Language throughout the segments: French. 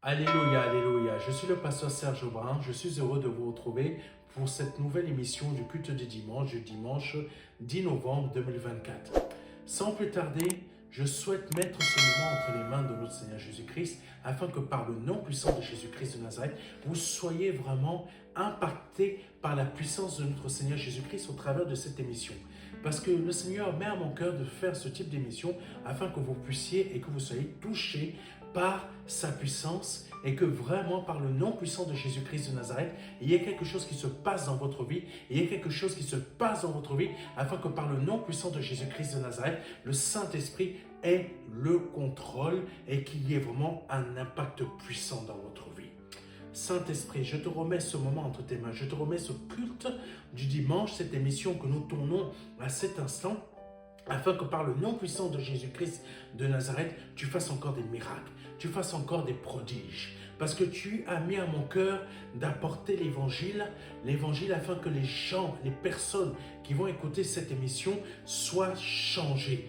Alléluia, alléluia. Je suis le pasteur Serge Aubin. Je suis heureux de vous retrouver pour cette nouvelle émission du culte du dimanche 10 novembre 2024. Sans plus tarder, je souhaite mettre ce moment entre les mains de notre Seigneur Jésus-Christ afin que par le nom puissant de Jésus-Christ de Nazareth, vous soyez vraiment impactés par la puissance de notre Seigneur Jésus-Christ au travers de cette émission. Parce que le Seigneur met à mon cœur de faire ce type d'émission afin que vous puissiez et que vous soyez touchés par sa puissance et que vraiment par le nom puissant de Jésus-Christ de Nazareth, il y ait quelque chose qui se passe dans votre vie, il y ait quelque chose qui se passe dans votre vie afin que par le nom puissant de Jésus-Christ de Nazareth, le Saint-Esprit ait le contrôle et qu'il y ait vraiment un impact puissant dans votre vie. Saint-Esprit, je te remets ce moment entre tes mains, je te remets ce culte du dimanche, cette émission que nous tournons à cet instant, afin que par le nom puissant de Jésus-Christ de Nazareth, tu fasses encore des miracles, tu fasses encore des prodiges. Parce que tu as mis à mon cœur d'apporter l'évangile afin que les gens, les personnes qui vont écouter cette émission soient changées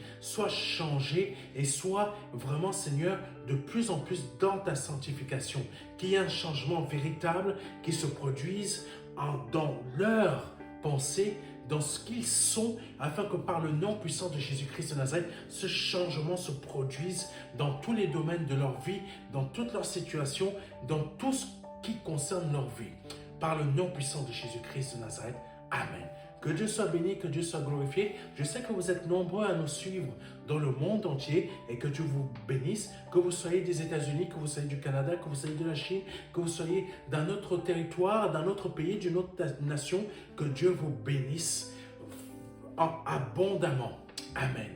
et soient vraiment, Seigneur, de plus en plus dans ta sanctification. Qu'il y ait un changement véritable qui se produise dans leur pensée, dans ce qu'ils sont, afin que par le nom puissant de Jésus-Christ de Nazareth, ce changement se produise dans tous les domaines de leur vie, dans toutes leurs situations, dans tout ce qui concerne leur vie. Par le nom puissant de Jésus-Christ de Nazareth. Amen. Que Dieu soit béni, que Dieu soit glorifié. Je sais que vous êtes nombreux à nous suivre dans le monde entier et que Dieu vous bénisse. Que vous soyez des États-Unis, que vous soyez du Canada, que vous soyez de la Chine, que vous soyez d'un autre territoire, d'un autre pays, d'une autre nation. Que Dieu vous bénisse abondamment. Amen.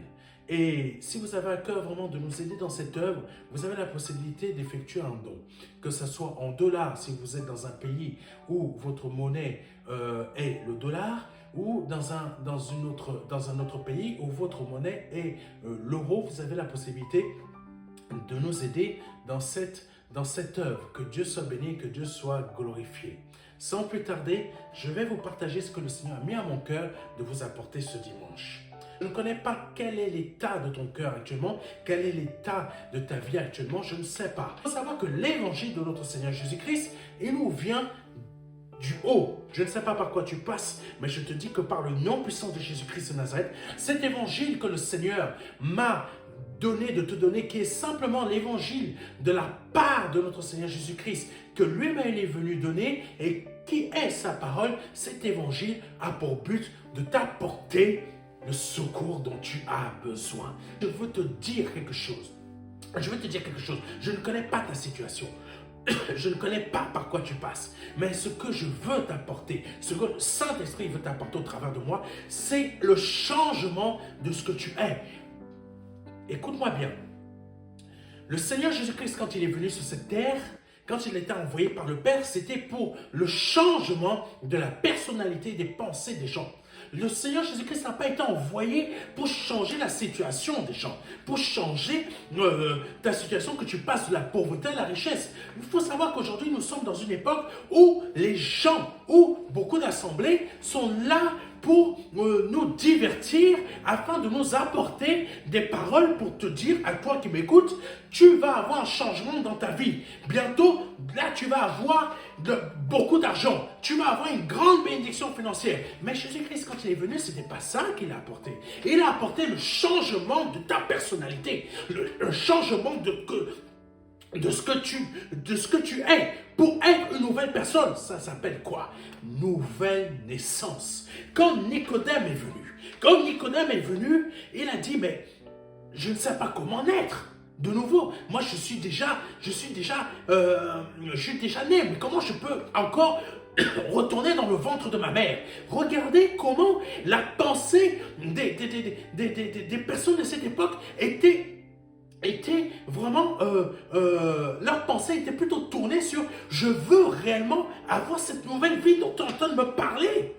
Et si vous avez à cœur vraiment de nous aider dans cette œuvre, vous avez la possibilité d'effectuer un don. Que ce soit en dollars, si vous êtes dans un pays où votre monnaie est le dollar, ou dans un autre pays où votre monnaie est l'euro, vous avez la possibilité de nous aider dans cette œuvre. Que Dieu soit béni, que Dieu soit glorifié. Sans plus tarder, je vais vous partager ce que le Seigneur a mis à mon cœur de vous apporter ce dimanche. Je ne connais pas quel est l'état de ton cœur actuellement, quel est l'état de ta vie actuellement, je ne sais pas. Il faut savoir que l'évangile de notre Seigneur Jésus-Christ, il nous vient du haut. Je ne sais pas par quoi tu passes, mais je te dis que par le nom puissant de Jésus-Christ de Nazareth, cet évangile que le Seigneur m'a donné de te donner, qui est simplement l'évangile de la part de notre Seigneur Jésus-Christ, que lui-même est venu donner et qui est sa parole, cet évangile a pour but de t'apporter le secours dont tu as besoin. Je veux te dire quelque chose. Je ne connais pas ta situation. Je ne connais pas par quoi tu passes, mais ce que je veux t'apporter, ce que le Saint-Esprit veut t'apporter au travers de moi, c'est le changement de ce que tu es. Écoute-moi bien. Le Seigneur Jésus-Christ, quand il est venu sur cette terre, quand il était envoyé par le Père, c'était pour le changement de la personnalité et des pensées des gens. Le Seigneur Jésus-Christ n'a pas été envoyé pour changer la situation des gens, pour changer ta situation, que tu passes de la pauvreté à la richesse. Il faut savoir qu'aujourd'hui, nous sommes dans une époque où les gens, où beaucoup d'assemblées sont là pour nous divertir, afin de nous apporter des paroles pour te dire, à toi qui m'écoutes, tu vas avoir un changement dans ta vie. Bientôt, là, tu vas avoir beaucoup d'argent. Tu vas avoir une grande bénédiction financière. Mais Jésus-Christ, quand il est venu, ce n'était pas ça qu'il a apporté. Il a apporté le changement de ta personnalité, le changement de ce que tu es, pour être une nouvelle personne. Ça s'appelle quoi? Nouvelle naissance. Quand Nicodème est venu, il a dit, mais je ne sais pas comment naître de nouveau. Moi, je suis déjà né, mais comment je peux encore retourner dans le ventre de ma mère? Regardez comment la pensée des personnes de cette époque était vraiment, leur pensée était plutôt tournée sur « je veux réellement avoir cette nouvelle vie dont tu es en train de me parler ».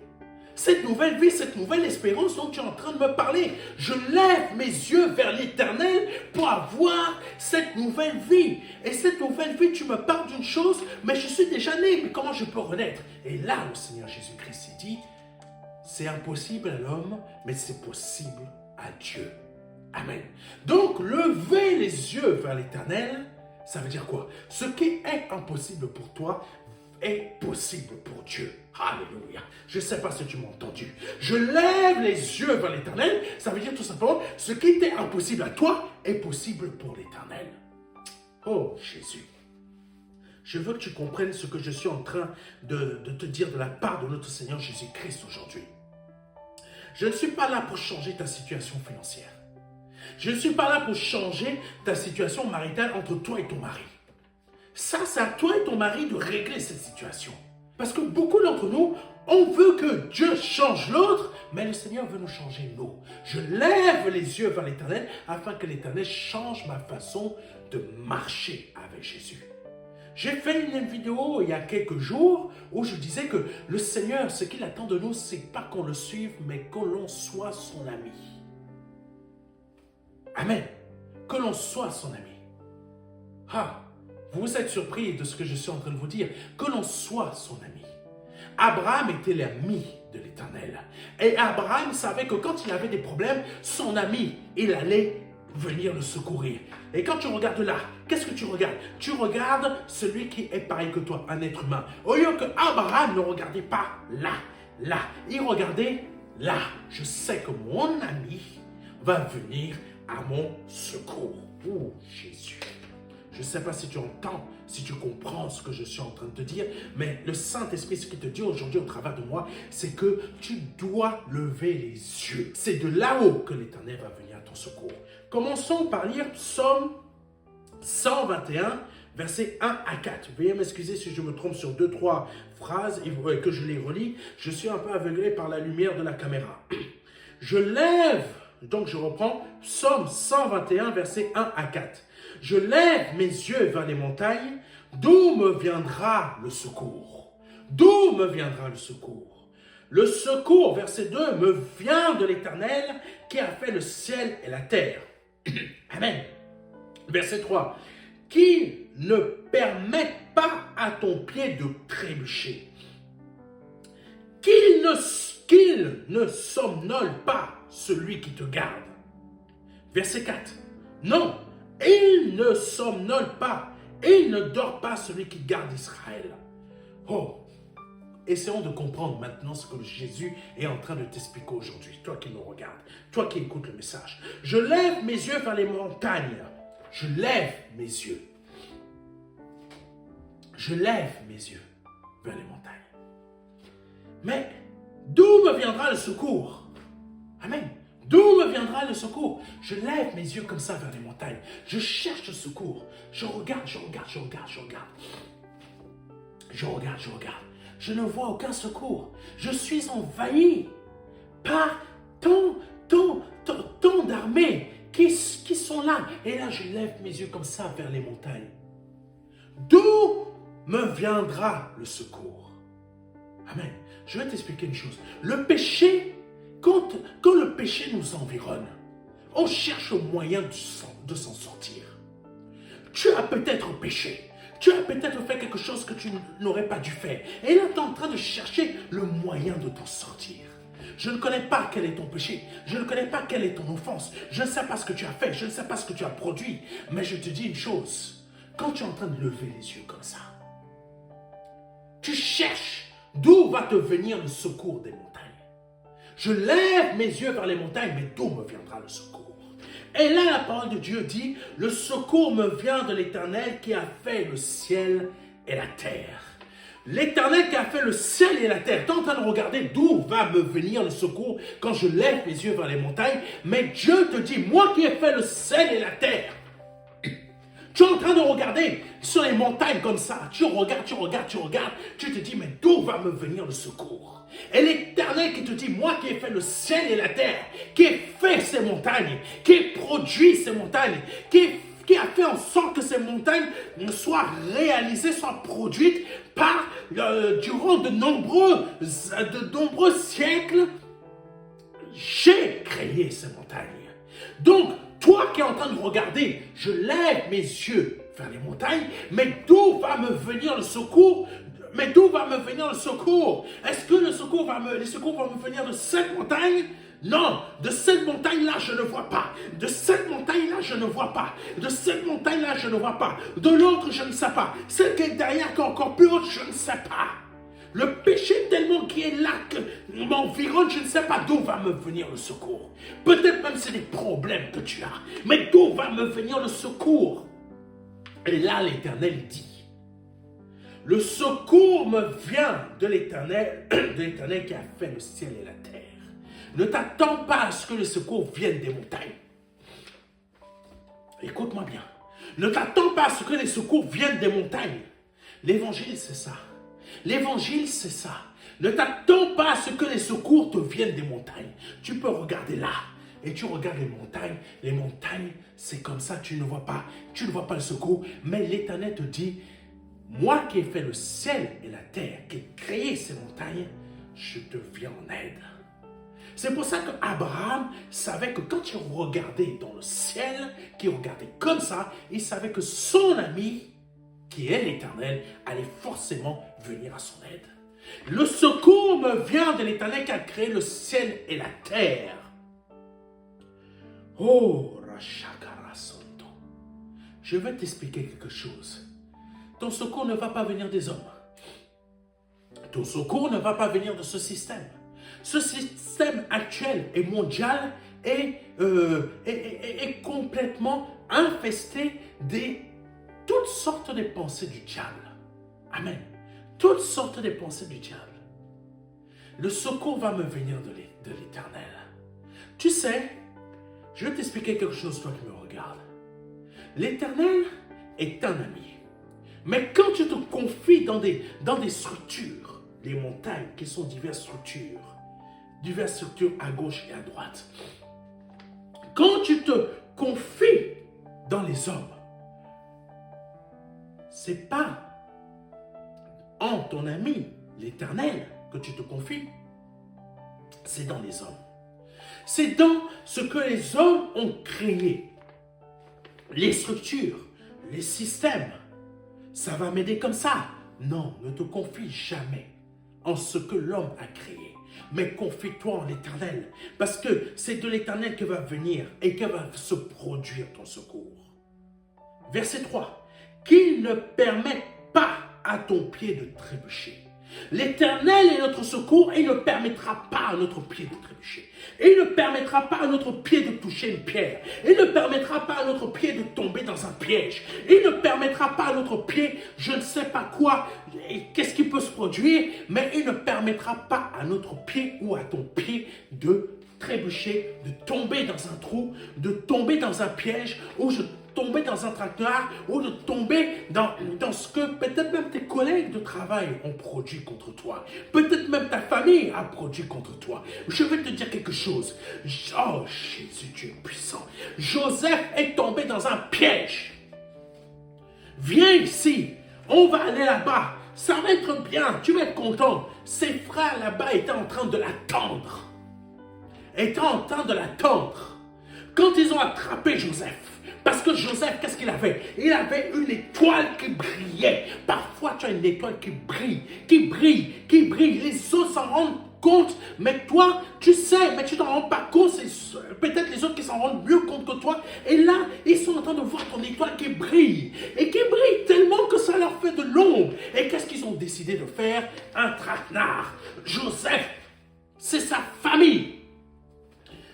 Cette nouvelle vie, cette nouvelle espérance dont tu es en train de me parler. Je lève mes yeux vers l'Éternel pour avoir cette nouvelle vie. Et cette nouvelle vie, tu me parles d'une chose, mais je suis déjà né, mais comment je peux renaître? Et là, le Seigneur Jésus-Christ dit, c'est impossible à l'homme, mais c'est possible à Dieu. Amen. Donc, levez les yeux vers l'Éternel Ça veut dire quoi? Ce qui est impossible pour toi est possible pour Dieu. Alléluia. Je ne sais pas si tu m'as entendu. Je lève les yeux vers l'Éternel. Ça veut dire tout simplement, ce qui était impossible à toi est possible pour l'Éternel. Oh Jésus. Je veux que tu comprennes ce que je suis en train de te dire de la part de notre Seigneur Jésus-Christ aujourd'hui. Je ne suis pas là pour changer ta situation financière. Je ne suis pas là pour changer ta situation maritale entre toi et ton mari. Ça, c'est à toi et ton mari de régler cette situation. Parce que beaucoup d'entre nous, on veut que Dieu change l'autre, mais le Seigneur veut nous changer nous. Je lève les yeux vers l'Éternel afin que l'Éternel change ma façon de marcher avec Jésus. J'ai fait une vidéo il y a quelques jours où je disais que le Seigneur, ce qu'il attend de nous, c'est pas qu'on le suive, mais que l'on soit son ami. Amen. Que l'on soit son ami. Ah, vous êtes surpris de ce que je suis en train de vous dire. Que l'on soit son ami. Abraham était l'ami de l'Éternel. Et Abraham savait que quand il avait des problèmes, son ami, il allait venir le secourir. Et quand tu regardes là, qu'est-ce que tu regardes? Tu regardes celui qui est pareil que toi, un être humain. Au lieu que Abraham ne regardait pas là. Il regardait là. Je sais que mon ami va venir à mon secours. Oh Jésus. Je ne sais pas si tu entends, si tu comprends ce que je suis en train de te dire, mais le Saint-Esprit, ce qu'il te dit aujourd'hui au travers de moi, c'est que tu dois lever les yeux. C'est de là-haut que l'Éternel va venir à ton secours. Commençons par lire Psaume 121, versets 1 à 4. Veuillez m'excuser si je me trompe sur 2-3 phrases et que je les relis. Je suis un peu aveuglé par la lumière de la caméra. Je lève, donc je reprends, Psaume 121, versets 1 à 4. Je lève mes yeux vers les montagnes, d'où me viendra le secours? D'où me viendra le secours? Le secours, verset 2, me vient de l'Éternel qui a fait le ciel et la terre. Amen. Verset 3, qui ne permette pas à ton pied de trébucher, qu'il ne somnole pas celui qui te garde. Verset 4, non, il ne somnole pas, et il ne dort pas celui qui garde Israël. Oh, essayons de comprendre maintenant ce que Jésus est en train de t'expliquer aujourd'hui, toi qui me regardes, toi qui écoutes le message. Je lève mes yeux vers les montagnes. Je lève mes yeux. Je lève mes yeux vers les montagnes. Mais d'où me viendra le secours? Amen. D'où me viendra le secours? Je lève mes yeux comme ça vers les montagnes. Je cherche le secours. Je regarde. Je ne vois aucun secours. Je suis envahi par tant d'armées qui sont là. Et là, je lève mes yeux comme ça vers les montagnes. D'où me viendra le secours? Amen. Je vais t'expliquer une chose. Le péché, quand le péché nous environne, on cherche le moyen de s'en sortir. Tu as peut-être péché. Tu as peut-être fait quelque chose que tu n'aurais pas dû faire. Et là, tu es en train de chercher le moyen de t'en sortir. Je ne connais pas quel est ton péché. Je ne connais pas quelle est ton offense. Je ne sais pas ce que tu as fait. Je ne sais pas ce que tu as produit. Mais je te dis une chose. Quand tu es en train de lever les yeux comme ça, tu cherches d'où va te venir le secours des montagnes. Je lève mes yeux vers les montagnes, mais d'où me viendra le secours? Et là, la parole de Dieu dit, le secours me vient de l'Éternel qui a fait le ciel et la terre. L'Éternel qui a fait le ciel et la terre. Tu es en train de regarder d'où va me venir le secours quand je lève mes yeux vers les montagnes. Mais Dieu te dit, moi qui ai fait le ciel et la terre. Tu es en train de regarder sur les montagnes comme ça. Tu regardes. Tu te dis, mais d'où va me venir le secours? Et l'Éternel qui te dit, moi qui ai fait le ciel et la terre, qui ai fait ces montagnes, qui ai produit ces montagnes, qui a fait en sorte que ces montagnes soient réalisées, soient produites durant de nombreux siècles, j'ai créé ces montagnes. Donc, toi qui es en train de regarder, je lève mes yeux vers les montagnes, mais d'où va me venir le secours? Est-ce que les secours vont me venir de cette montagne, Non, de cette montagne-là, je ne vois pas. De cette montagne-là, je ne vois pas. De cette montagne-là, je ne vois pas. De l'autre, je ne sais pas. Celle qui est derrière, qui est encore plus haute, je ne sais pas. Le péché tellement qui est là, que m'environne, je ne sais pas d'où va me venir le secours. Peut-être même c'est des problèmes que tu as. Mais d'où va me venir le secours? Et là, l'Éternel dit, le secours me vient de l'Éternel qui a fait le ciel et la terre. Ne t'attends pas à ce que le secours vienne des montagnes. Écoute-moi bien. Ne t'attends pas à ce que les secours viennent des montagnes. L'évangile, c'est ça. L'évangile, c'est ça. Ne t'attends pas à ce que les secours te viennent des montagnes. Tu peux regarder là. Et tu regardes les montagnes. Les montagnes, c'est comme ça, tu ne vois pas. Tu ne vois pas le secours. Mais l'Éternel te dit, moi qui ai fait le ciel et la terre, qui ai créé ces montagnes, je te viens en aide. C'est pour ça qu'Abraham savait que quand il regardait dans le ciel, qu'il regardait comme ça, il savait que son ami, qui est l'Éternel, allait forcément venir à son aide. Le secours me vient de l'Éternel qui a créé le ciel et la terre. Oh, Rashakara Santo. Je vais t'expliquer quelque chose. Ton secours ne va pas venir des hommes. Ton secours ne va pas venir de ce système. Ce système actuel et mondial est complètement infesté de toutes sortes de pensées du diable. Amen. Toutes sortes de pensées du diable. Le secours va me venir de l'Éternel. Tu sais, je vais t'expliquer quelque chose, toi qui me regardes. L'Éternel est un ami. Mais quand tu te confies dans des structures, les montagnes qui sont diverses structures à gauche et à droite, quand tu te confies dans les hommes, c'est pas en ton ami, l'Éternel, que tu te confies, c'est dans les hommes. C'est dans ce que les hommes ont créé. Les structures, les systèmes. Ça va m'aider comme ça. Non, ne te confie jamais en ce que l'homme a créé. Mais confie-toi en l'Éternel. Parce que c'est de l'Éternel que va venir et que va se produire ton secours. Verset 3. Qu'il ne permette pas à ton pied de trébucher. L'Éternel est notre secours et il ne permettra pas à notre pied de trébucher. Il ne permettra pas à notre pied de toucher une pierre. Il ne permettra pas à notre pied de tomber dans un piège. Il ne permettra pas à notre pied, je ne sais pas quoi, qu'est-ce qui peut se produire, mais il ne permettra pas à notre pied ou à ton pied de trébucher, de tomber dans un trou, de tomber dans un piège ou de tomber dans un tracteur ou de tomber dans ce que peut-être même tes collègues de travail ont produit contre toi. Peut-être même ta famille a produit contre toi. Je vais te dire quelque chose. Oh Jésus, tu es puissant. Joseph est tombé dans un piège. Viens ici. On va aller là-bas. Ça va être bien. Tu vas être content. Ses frères là-bas étaient en train de l'attendre. Quand ils ont attrapé Joseph, parce que Joseph, qu'est-ce qu'il avait? Il avait une étoile qui brillait. Parfois, tu as une étoile qui brille. Les autres s'en rendent compte, mais toi, tu sais, mais tu t'en rends pas compte. C'est peut-être les autres qui s'en rendent mieux compte que toi. Et là, ils sont en train de voir ton étoile qui brille. Et qui brille tellement que ça leur fait de l'ombre. Et qu'est-ce qu'ils ont décidé de faire? Un traquenard. Joseph, c'est sa famille.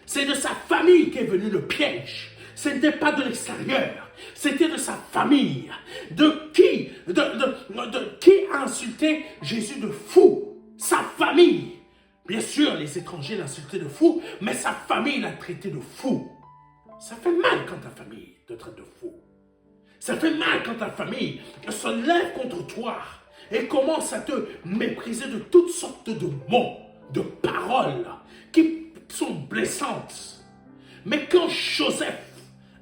C'est de sa famille qu'est venu le piège. Ce n'était pas de l'extérieur, c'était de sa famille. De qui a insulté Jésus de fou? Sa famille. Bien sûr, les étrangers l'insultaient de fou, mais sa famille l'a traité de fou. Ça fait mal quand ta famille te traite de fou. Ça fait mal quand ta famille se lève contre toi et commence à te mépriser de toutes sortes de mots, de paroles qui sont blessantes. Mais quand Joseph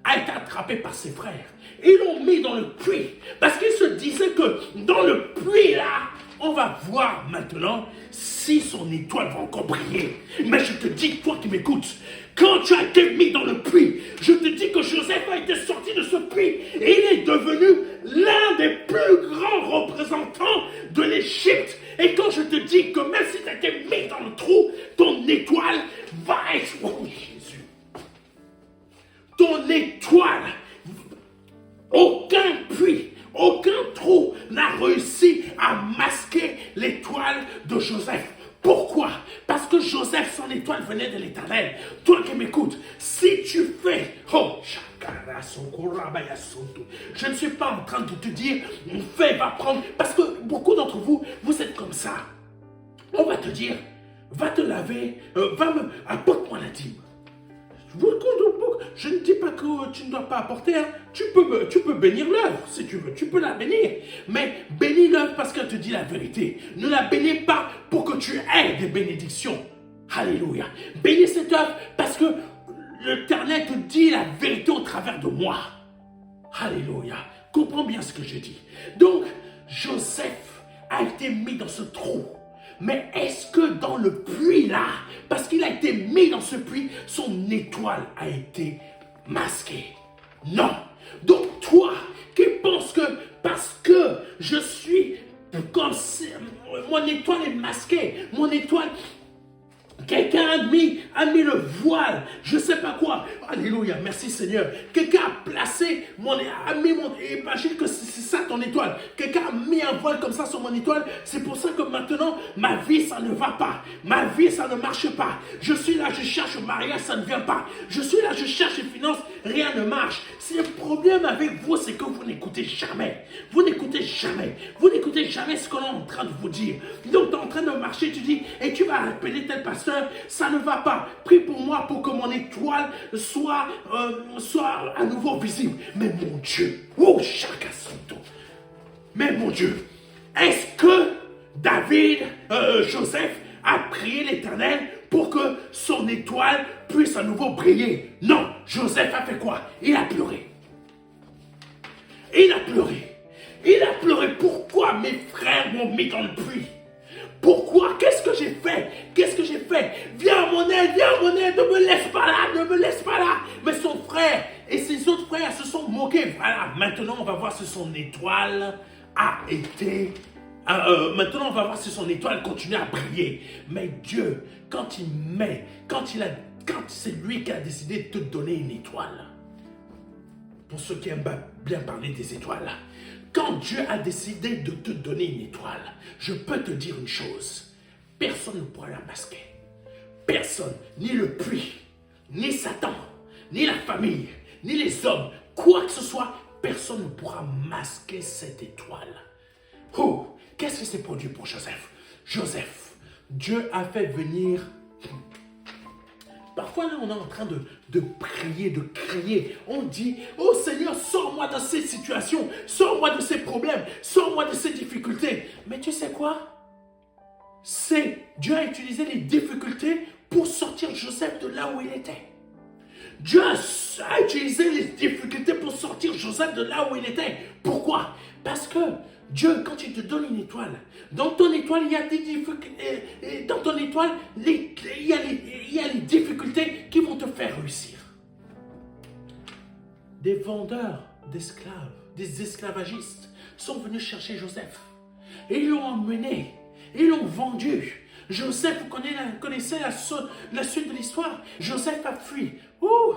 a été attrapé par ses frères, ils l'ont mis dans le puits parce qu'ils se disaient que dans le puits là, on va voir maintenant si son étoile va encore briller. Mais je te dis, toi qui m'écoutes, quand tu as été mis dans le puits, je te dis que Joseph a été sorti de ce puits et il est devenu l'un des plus grands représentants de l'Égypte. Et quand je te dis que même si tu as été mis dans le trou, ton étoile va exploser. ton étoile, aucun puits, aucun trou n'a réussi à masquer l'étoile de Joseph. Pourquoi? Parce que Joseph, son étoile venait de l'Éternel. Toi qui m'écoutes, si tu fais, je ne suis pas en train de te dire, fais, va prendre, parce que beaucoup d'entre vous, vous êtes comme ça. On va te dire, va te laver, apporte-moi la dîme. Je ne dis pas que tu ne dois pas apporter, hein. Tu peux bénir l'œuvre si tu veux, tu peux la bénir. Mais bénis l'œuvre parce qu'elle te dit la vérité. Ne la bénis pas pour que tu aies des bénédictions. Alléluia. Bénis cette œuvre parce que l'Éternel te dit la vérité au travers de moi. Alléluia. Comprends bien ce que je dis. Donc, Joseph a été mis dans ce trou. Mais est-ce que dans le puits là, parce qu'il a été mis dans ce puits, son étoile a été masquée? Non. Donc toi qui penses que parce que je suis comme mon étoile est masquée, mon étoile, quelqu'un a mis le voile, je ne sais pas quoi. Alléluia, merci Seigneur. Quelqu'un a placé, imagine que c'est ça ton étoile. Quelqu'un a mis un voile comme ça sur mon étoile. C'est pour ça que maintenant, ma vie, ça ne va pas. Ma vie, ça ne marche pas. Je suis là, je cherche un mariage, ça ne vient pas. Je suis là, je cherche une finance, rien ne marche. Si le problème avec vous, c'est que vous n'écoutez jamais. Vous n'écoutez jamais. Vous n'écoutez jamais ce qu'on est en train de vous dire. Donc, tu es en train de marcher, tu dis, et tu vas appeler tel pasteur, ça ne va pas. Prie pour moi pour que mon étoile soit à nouveau visible. Mais mon Dieu, oh, chacun son tour. Mais mon Dieu, est-ce que Joseph a prié l'Éternel pour que son étoile puisse à nouveau briller? Non, Joseph a fait quoi? Il a pleuré. Il a pleuré. Il a pleuré. Pourquoi mes frères m'ont mis dans le puits? Pourquoi? Qu'est-ce que j'ai fait? Qu'est-ce que j'ai fait? Viens à mon aide, ne me laisse pas là, ne me laisse pas là. Mais son frère et ses autres frères se sont moqués. Voilà, maintenant on va voir si son étoile a été... maintenant on va voir si son étoile continue à briller. Mais Dieu, quand c'est lui qui a décidé de te donner une étoile, pour ceux qui aiment bien parler des étoiles, quand Dieu a décidé de te donner une étoile, je peux te dire une chose, personne ne pourra la masquer. Personne, ni le puits, ni Satan, ni la famille, ni les hommes, quoi que ce soit, personne ne pourra masquer cette étoile. Oh, qu'est-ce qui s'est produit pour Joseph? Joseph, Dieu a fait venir... Parfois, là, on est en train de prier, de crier. On dit, oh Seigneur, sors-moi de cette situation, sors-moi de ces problèmes, sors-moi de ces difficultés. Mais tu sais quoi? Dieu a utilisé les difficultés pour sortir Joseph de là où il était. Dieu a utilisé les difficultés pour sortir Joseph de là où il était. Pourquoi? Parce que Dieu, quand il te donne une étoile, dans ton étoile, il y a des difficultés. Dans ton étoile, il y a les difficultés qui vont te faire réussir. Des vendeurs d'esclaves, des esclavagistes sont venus chercher Joseph. Et ils l'ont emmené. Ils l'ont vendu. Joseph, vous connaissez la suite de l'histoire. Joseph a fui. Ouh!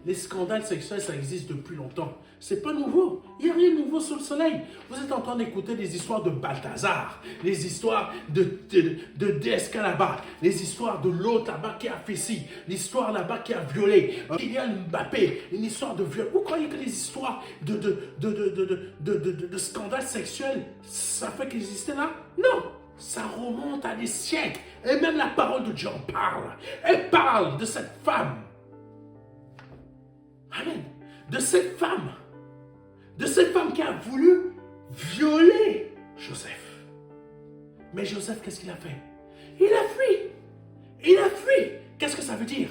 Les scandales sexuels, ça existe depuis longtemps. C'est pas nouveau. Il n'y a rien de nouveau sous le soleil. Vous êtes en train d'écouter les histoires de Balthazar, les histoires de DSK là-bas, les histoires de l'autre là-bas qui a fait ci, l'histoire là-bas qui a violé, Kylian Mbappé, une histoire de viol. Vous croyez que les histoires de scandales sexuels, ça fait qu'ils existaient là? Non! Ça remonte à des siècles. Et même la parole de Dieu en parle. Elle parle de cette femme. Amen. De cette femme qui a voulu violer Joseph. Mais Joseph, qu'est-ce qu'il a fait? Il a fui. Il a fui. Qu'est-ce que ça veut dire?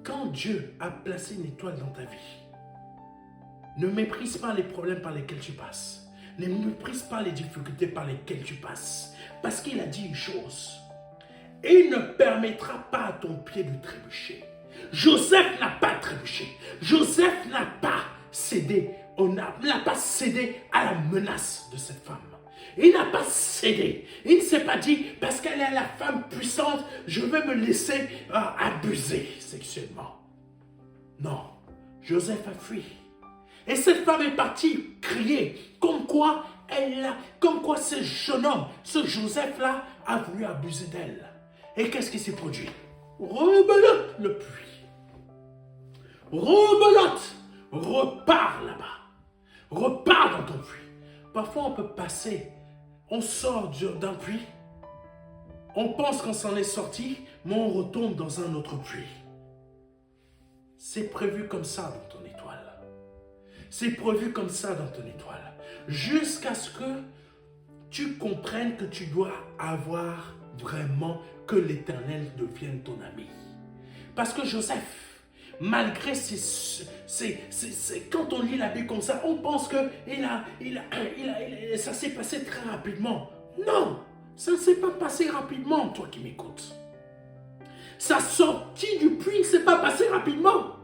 Quand Dieu a placé une étoile dans ta vie, ne méprise pas les problèmes par lesquels tu passes. Ne méprise pas les difficultés par lesquelles tu passes. Parce qu'il a dit une chose. Il ne permettra pas à ton pied de trébucher. Joseph n'a pas trébuché. Joseph n'a pas cédé. N'a pas cédé à la menace de cette femme. Il n'a pas cédé. Il ne s'est pas dit, parce qu'elle est la femme puissante, je vais me laisser abuser sexuellement. Non. Joseph a fui. Et cette femme est partie crier, comme quoi ce jeune homme, ce Joseph-là, a voulu abuser d'elle. Et qu'est-ce qui s'est produit? Rebelote le puits. Rebelote. Repars là-bas. Repars dans ton puits. Parfois, on peut passer. On sort d'un puits. On pense qu'on s'en est sorti, mais on retombe dans un autre puits. C'est prévu comme ça dans ton étoile. C'est prévu comme ça dans ton étoile. Jusqu'à ce que tu comprennes que tu dois avoir vraiment que l'Éternel devienne ton ami. Parce que Joseph, malgré quand on lit la Bible comme ça, on pense que ça s'est passé très rapidement. Non, ça ne s'est pas passé rapidement, toi qui m'écoutes. Sa sortie du puits ne s'est pas passée rapidement.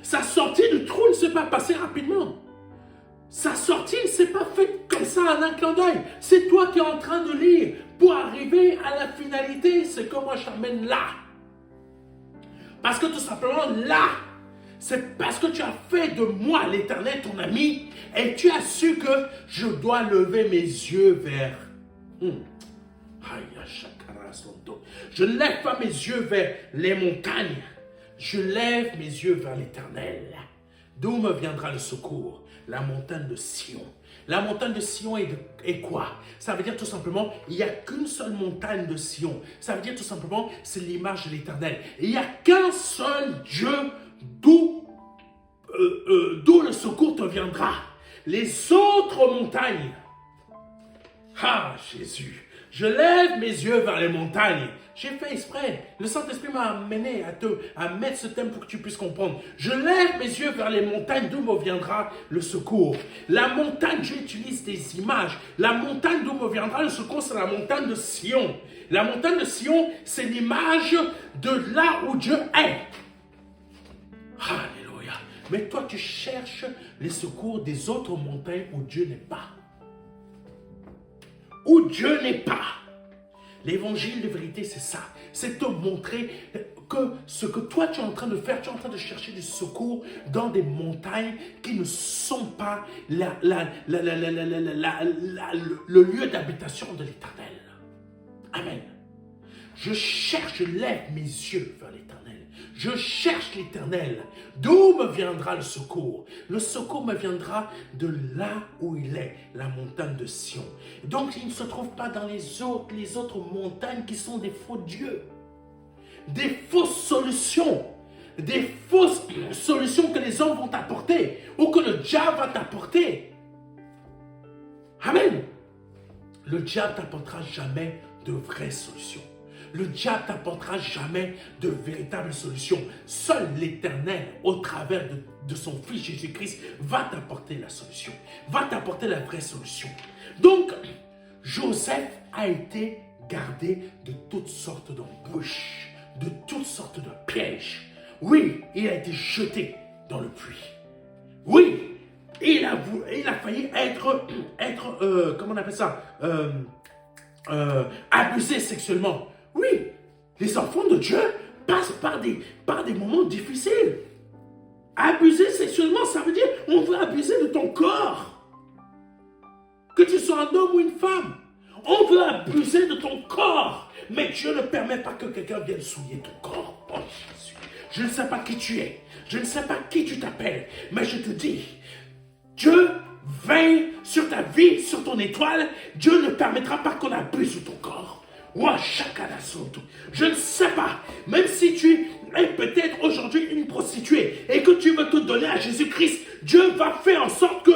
Sa sortie du trou ne s'est pas passée rapidement. Sa sortie ne s'est pas faite comme ça en un clin d'œil. C'est toi qui es en train de lire pour arriver à la finalité. C'est que moi je t'amène là. Parce que tout simplement là, c'est parce que tu as fait de moi l'Éternel ton ami et tu as su que je dois lever mes yeux vers... Je ne lève pas mes yeux vers les montagnes. Je lève mes yeux vers l'Éternel. D'où me viendra le secours? La montagne de Sion. La montagne de Sion est quoi? Ça veut dire tout simplement, il n'y a qu'une seule montagne de Sion. Ça veut dire tout simplement, c'est l'image de l'Éternel. Il n'y a qu'un seul Dieu d'où le secours te viendra. Les autres montagnes. Ah, Jésus. Je lève mes yeux vers les montagnes. J'ai fait exprès. Le Saint-Esprit m'a amené à mettre ce thème pour que tu puisses comprendre. Je lève mes yeux vers les montagnes d'où me viendra le secours. La montagne, j'utilise des images. La montagne d'où me viendra le secours, c'est la montagne de Sion. La montagne de Sion, c'est l'image de là où Dieu est. Alléluia. Mais toi, tu cherches les secours des autres montagnes où Dieu n'est pas. Où Dieu n'est pas. L'évangile de vérité, c'est ça. C'est te montrer que ce que toi tu es en train de faire, tu es en train de chercher du secours dans des montagnes qui ne sont pas le lieu d'habitation de l'Éternel. Amen. Je lève mes yeux vers l'Éternel. Je cherche l'Éternel. D'où me viendra le secours? Le secours me viendra de là où il est, la montagne de Sion. Donc, il ne se trouve pas dans les autres montagnes qui sont des faux dieux. Des fausses solutions. Des fausses solutions que les hommes vont t'apporter ou que le diable va t'apporter. Amen. Le diable t'apportera jamais de vraies solutions. Le diable t'apportera jamais de véritables solutions. Seul l'Éternel, au travers de son Fils Jésus-Christ, va t'apporter la solution. Va t'apporter la vraie solution. Donc, Joseph a été gardé de toutes sortes d'embûches, de toutes sortes de pièges. Oui, il a été jeté dans le puits. Oui, il a failli être comment on appelle ça, abusé sexuellement. Oui, les enfants de Dieu passent par des moments difficiles. Abuser sexuellement, ça veut dire on veut abuser de ton corps. Que tu sois un homme ou une femme, on veut abuser de ton corps. Mais Dieu ne permet pas que quelqu'un vienne souiller ton corps. Oh Jésus, je ne sais pas qui tu es. Je ne sais pas qui tu t'appelles. Mais je te dis, Dieu veille sur ta vie, sur ton étoile. Dieu ne permettra pas qu'on abuse de ton corps. Je ne sais pas, même si tu es peut-être aujourd'hui une prostituée et que tu veux te donner à Jésus-Christ, Dieu va faire en sorte que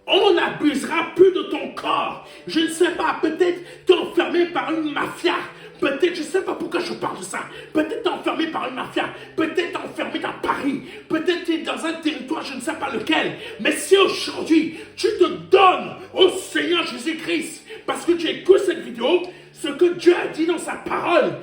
on n'abusera plus de ton corps. Je ne sais pas, peut-être tu es enfermé par une mafia. Peut-être, je ne sais pas pourquoi je parle de ça. Peut-être tu es enfermé par une mafia. Peut-être tu es enfermé dans Paris. Peut-être tu es dans un territoire, je ne sais pas lequel. Mais si aujourd'hui, tu te donnes au Seigneur Jésus-Christ, parce que tu écoutes cette vidéo, ce que Dieu a dit dans sa parole,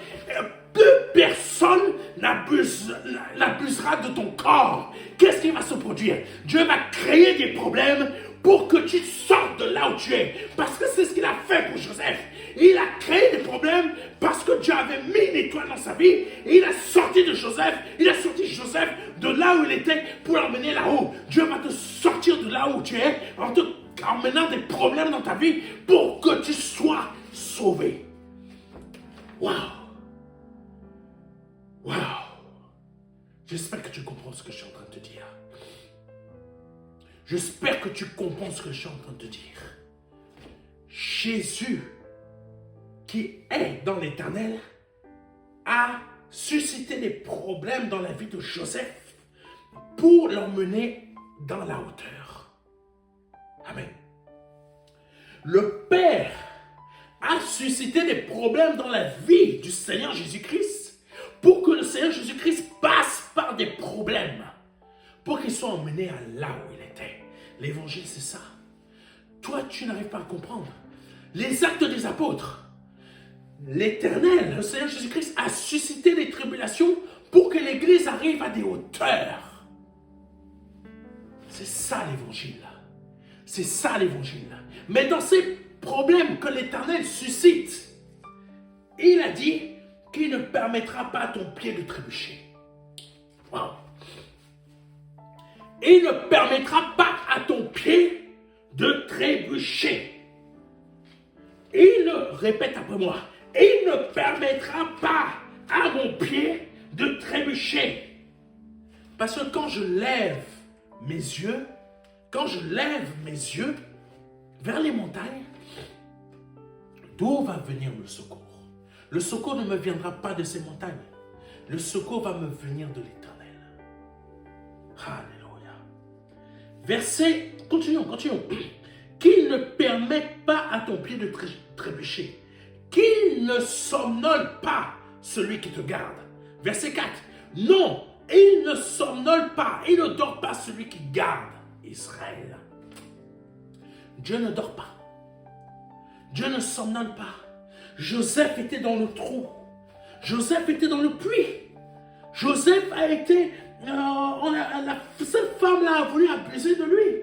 plus personne n'abusera de ton corps. Qu'est-ce qui va se produire? Dieu va créer des problèmes pour que tu sortes de là où tu es. Parce que c'est ce qu'il a fait pour Joseph. Il a créé des problèmes parce que Dieu avait mis une étoile dans sa vie. Et il a sorti de Joseph. Il a sorti Joseph de là où il était pour l'emmener là-haut. Dieu va te sortir de là où tu es en te emmenant des problèmes dans ta vie pour que tu sois sauvé. Waouh! Waouh! J'espère que tu comprends ce que je suis en train de te dire. J'espère que tu comprends ce que je suis en train de te dire. Jésus, qui est dans l'Éternel, a suscité des problèmes dans la vie de Joseph pour l'emmener dans la hauteur. Amen. Le Père a suscité des problèmes dans la vie du Seigneur Jésus-Christ pour que le Seigneur Jésus-Christ passe par des problèmes pour qu'il soit emmené à là où il était. L'évangile, c'est ça. Toi, tu n'arrives pas à comprendre. Les actes des apôtres, l'Éternel, le Seigneur Jésus-Christ a suscité des tribulations pour que l'Église arrive à des hauteurs. C'est ça l'évangile. C'est ça l'évangile. Mais dans ces problèmes que l'Éternel suscite, il a dit qu'il ne permettra pas à ton pied de trébucher. Wow. Il ne permettra pas à ton pied de trébucher. Il répète après moi, il ne permettra pas à mon pied de trébucher. Parce que quand je lève mes yeux, vers les montagnes, d'où va venir le secours? Le secours ne me viendra pas de ces montagnes. Le secours va me venir de l'Éternel. Alléluia. Verset, continuons. Qu'il ne permette pas à ton pied de trébucher. Qu'il ne somnole pas celui qui te garde. Verset 4. Non, il ne somnole pas, il ne dort pas celui qui garde Israël. Dieu ne dort pas. Dieu ne somnole pas. Joseph était dans le trou. Joseph était dans le puits. Joseph a été... cette femme-là a voulu abuser de lui.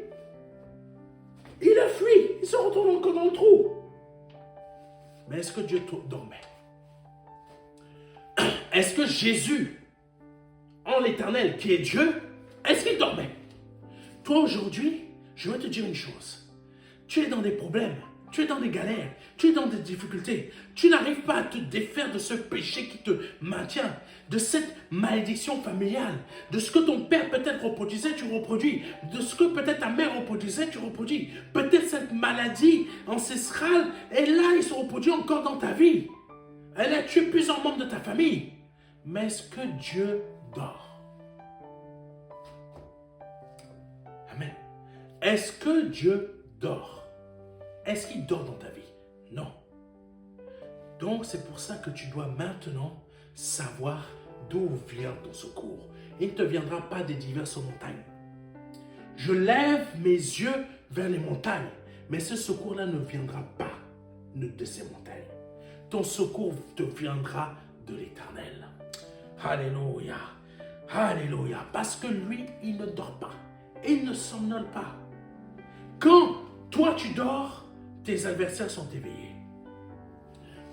Il a fui. Il se retrouve encore dans le trou. Mais est-ce que Dieu dormait? Est-ce que Jésus, en l'Éternel, qui est Dieu, est-ce qu'il dormait? Toi, aujourd'hui, je vais te dire une chose. Tu es dans des problèmes. Tu es dans des galères, tu es dans des difficultés, tu n'arrives pas à te défaire de ce péché qui te maintient, de cette malédiction familiale, de ce que ton père peut-être reproduisait, tu reproduis, de ce que peut-être ta mère reproduisait, tu reproduis. Peut-être cette maladie ancestrale est là, il se reproduit encore dans ta vie. Elle a tué plusieurs membres de ta famille. Mais est-ce que Dieu dort? Amen. Est-ce que Dieu dort? Est-ce qu'il dort dans ta vie? Non. Donc, c'est pour ça que tu dois maintenant savoir d'où vient ton secours. Il ne te viendra pas des diverses montagnes. Je lève mes yeux vers les montagnes, mais ce secours-là ne viendra pas de ces montagnes. Ton secours te viendra de l'Éternel. Alléluia. Alléluia. Parce que lui, il ne dort pas. Il ne somnole pas. Quand toi, tu dors, tes adversaires sont éveillés.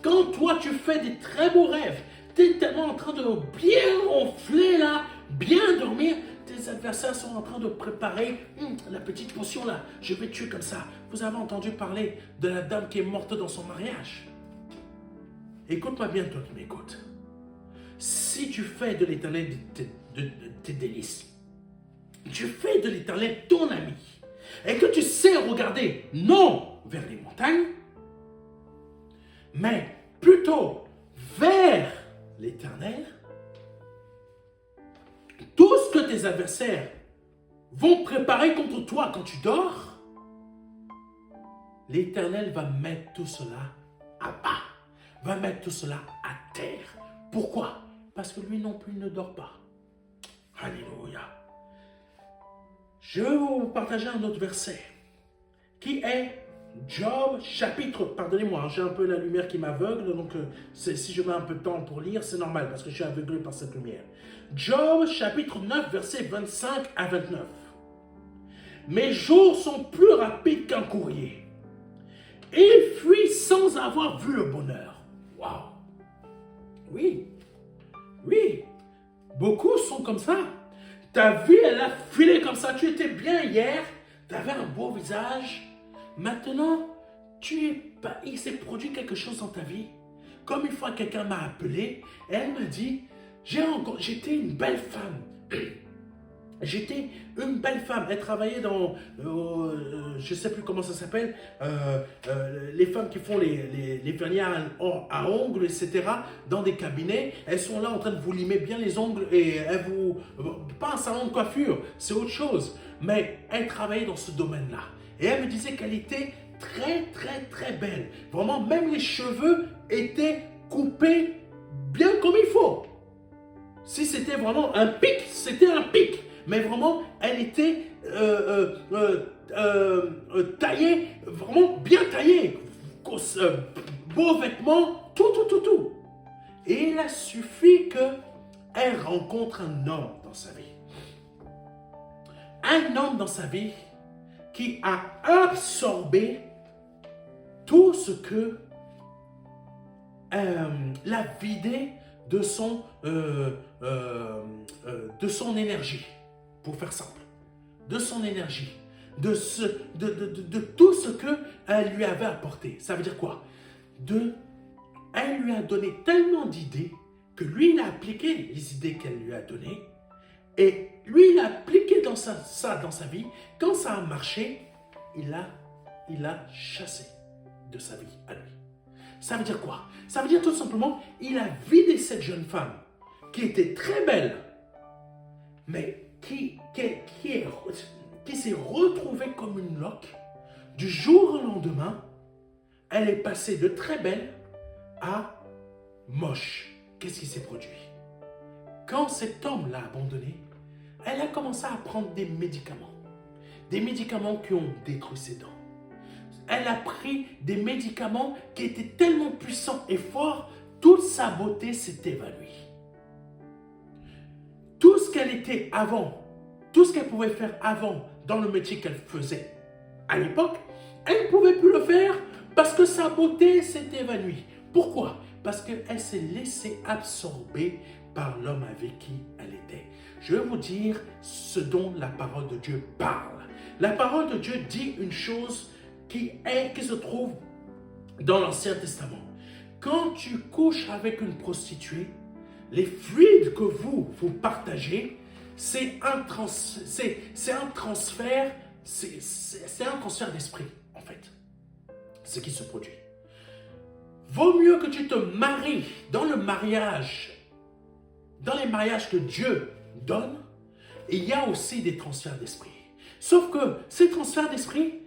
Quand toi, tu fais des très beaux rêves, tu es tellement en train de bien ronfler là, bien dormir, tes adversaires sont en train de préparer la petite potion là. Je vais tuer comme ça. Vous avez entendu parler de la dame qui est morte dans son mariage? Écoute-moi bien, toi qui m'écoutes. Si tu fais de l'Éternel tes délices, tu fais de l'Éternel ton ami, et que tu sais regarder non vers les montagnes, mais plutôt vers l'Éternel, tout ce que tes adversaires vont préparer contre toi quand tu dors, l'Éternel va mettre tout cela à bas, va mettre tout cela à terre. Pourquoi? Parce que lui non plus ne dort pas. Alléluia. Je vais vous partager un autre verset qui est Job chapitre, pardonnez-moi, j'ai un peu la lumière qui m'aveugle, donc si je mets un peu de temps pour lire, c'est normal parce que je suis aveuglé par cette lumière. Job chapitre 9, versets 25 à 29. Mes jours sont plus rapides qu'un courrier Et il fuit sans avoir vu le bonheur. Waouh! Oui, oui. Beaucoup sont comme ça. Ta vie, elle a filé comme ça. Tu étais bien hier. Tu avais un beau visage. Maintenant, il s'est produit quelque chose dans ta vie. Comme une fois, quelqu'un m'a appelé et elle m'a dit, j'étais une belle femme. J'étais une belle femme. Elle travaillait dans, je ne sais plus comment ça s'appelle, les femmes qui font les vernis à ongles, etc. Dans des cabinets. Elles sont là en train de vous limer bien les ongles et elles vous... Pas un salon de coiffure, c'est autre chose. Mais elle travaillait dans ce domaine-là. Et elle me disait qu'elle était très, très, très belle. Vraiment, même les cheveux étaient coupés bien comme il faut. Si c'était vraiment un pic, c'était un pic. Mais vraiment, elle était taillée, vraiment bien taillée. Beaux vêtements, tout. Et il a suffi qu'elle rencontre un homme dans sa vie. Un homme dans sa vie qui a absorbé tout ce que l'a vidé de son énergie, pour faire simple, de son énergie, de tout ce qu'elle lui avait apporté. Ça veut dire quoi? Elle lui a donné tellement d'idées que lui, il a appliqué les idées qu'elle lui a données et lui, il a appliqué ça dans sa vie. Quand ça a marché, il a chassé de sa vie à lui. Ça veut dire quoi? Ça veut dire tout simplement, il a vidé cette jeune femme qui était très belle, mais qui s'est retrouvée comme une loque. Du jour au lendemain, elle est passée de très belle à moche. Qu'est-ce qui s'est produit? Quand cet homme l'a abandonnée, elle a commencé à prendre des médicaments. Des médicaments qui ont détruit ses dents. Elle a pris des médicaments qui étaient tellement puissants et forts, toute sa beauté s'est évanouie. Tout ce qu'elle était avant, tout ce qu'elle pouvait faire avant dans le métier qu'elle faisait à l'époque, elle ne pouvait plus le faire parce que sa beauté s'est évanouie. Pourquoi? Parce qu'elle s'est laissée absorber par l'homme avec qui elle était. Je vais vous dire ce dont la parole de Dieu parle. La parole de Dieu dit une chose qui se trouve dans l'Ancien Testament. Quand tu couches avec une prostituée, les fluides que vous partagez, c'est un transfert d'esprit, en fait. Ce qui se produit. Vaut mieux que tu te maries dans les mariages que Dieu donne, il y a aussi des transferts d'esprit. Sauf que ces transferts d'esprit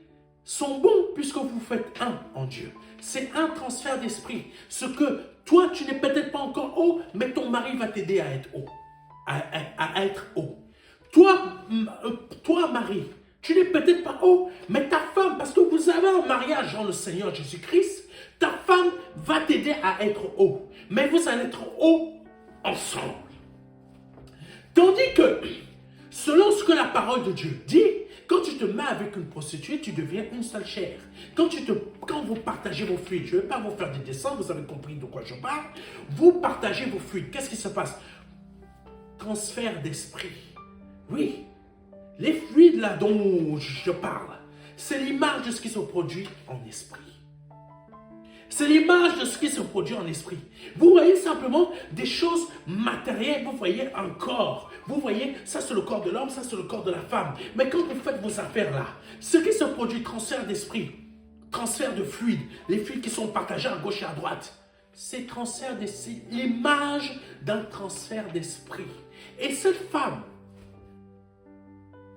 sont bons puisque vous faites un en Dieu. C'est un transfert d'esprit. Ce que toi, tu n'es peut-être pas encore haut, mais ton mari va t'aider à être haut. À être haut. Toi, mari, tu n'es peut-être pas haut, mais ta femme, parce que vous avez un mariage en le Seigneur Jésus-Christ, ta femme va t'aider à être haut. Mais vous allez être haut ensemble. Tandis que, selon ce que la parole de Dieu dit, quand tu te mets avec une prostituée, tu deviens une seule chair. Quand vous partagez vos fluides, je ne vais pas vous faire des dessins, vous avez compris de quoi je parle. Vous partagez vos fluides. Qu'est-ce qui se passe? Transfert d'esprit. Oui, les fluides là dont je parle, c'est l'image de ce qui se produit en esprit. C'est l'image de ce qui se produit en esprit. Vous voyez simplement des choses matérielles. Vous voyez un corps. Vous voyez, ça c'est le corps de l'homme, ça c'est le corps de la femme. Mais quand vous faites vos affaires là, ce qui se produit, transfert d'esprit, transfert de fluides, les fluides qui sont partagés à gauche et à droite, c'est l'image d'un transfert d'esprit. Et cette femme,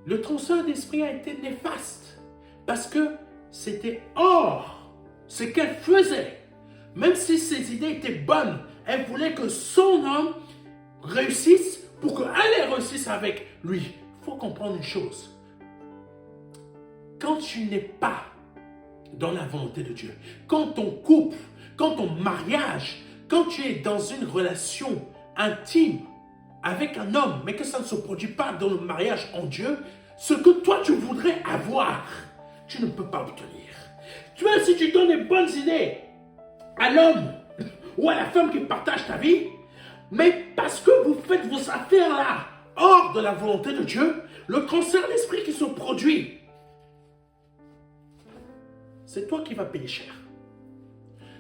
le transfert d'esprit a été néfaste parce que c'était hors ce qu'elle faisait. Même si ses idées étaient bonnes, elle voulait que son homme réussisse pour qu'elle réussisse avec lui. Il faut comprendre une chose. Quand tu n'es pas dans la volonté de Dieu, quand ton couple, quand ton mariage, quand tu es dans une relation intime avec un homme, mais que ça ne se produit pas dans le mariage en Dieu, ce que toi tu voudrais avoir, tu ne peux pas obtenir. Tu vois, si tu donnes des bonnes idées à l'homme ou à la femme qui partage ta vie, mais parce que vous faites vos affaires là, hors de la volonté de Dieu, le transfert d'esprit qui se produit, c'est toi qui vas payer cher.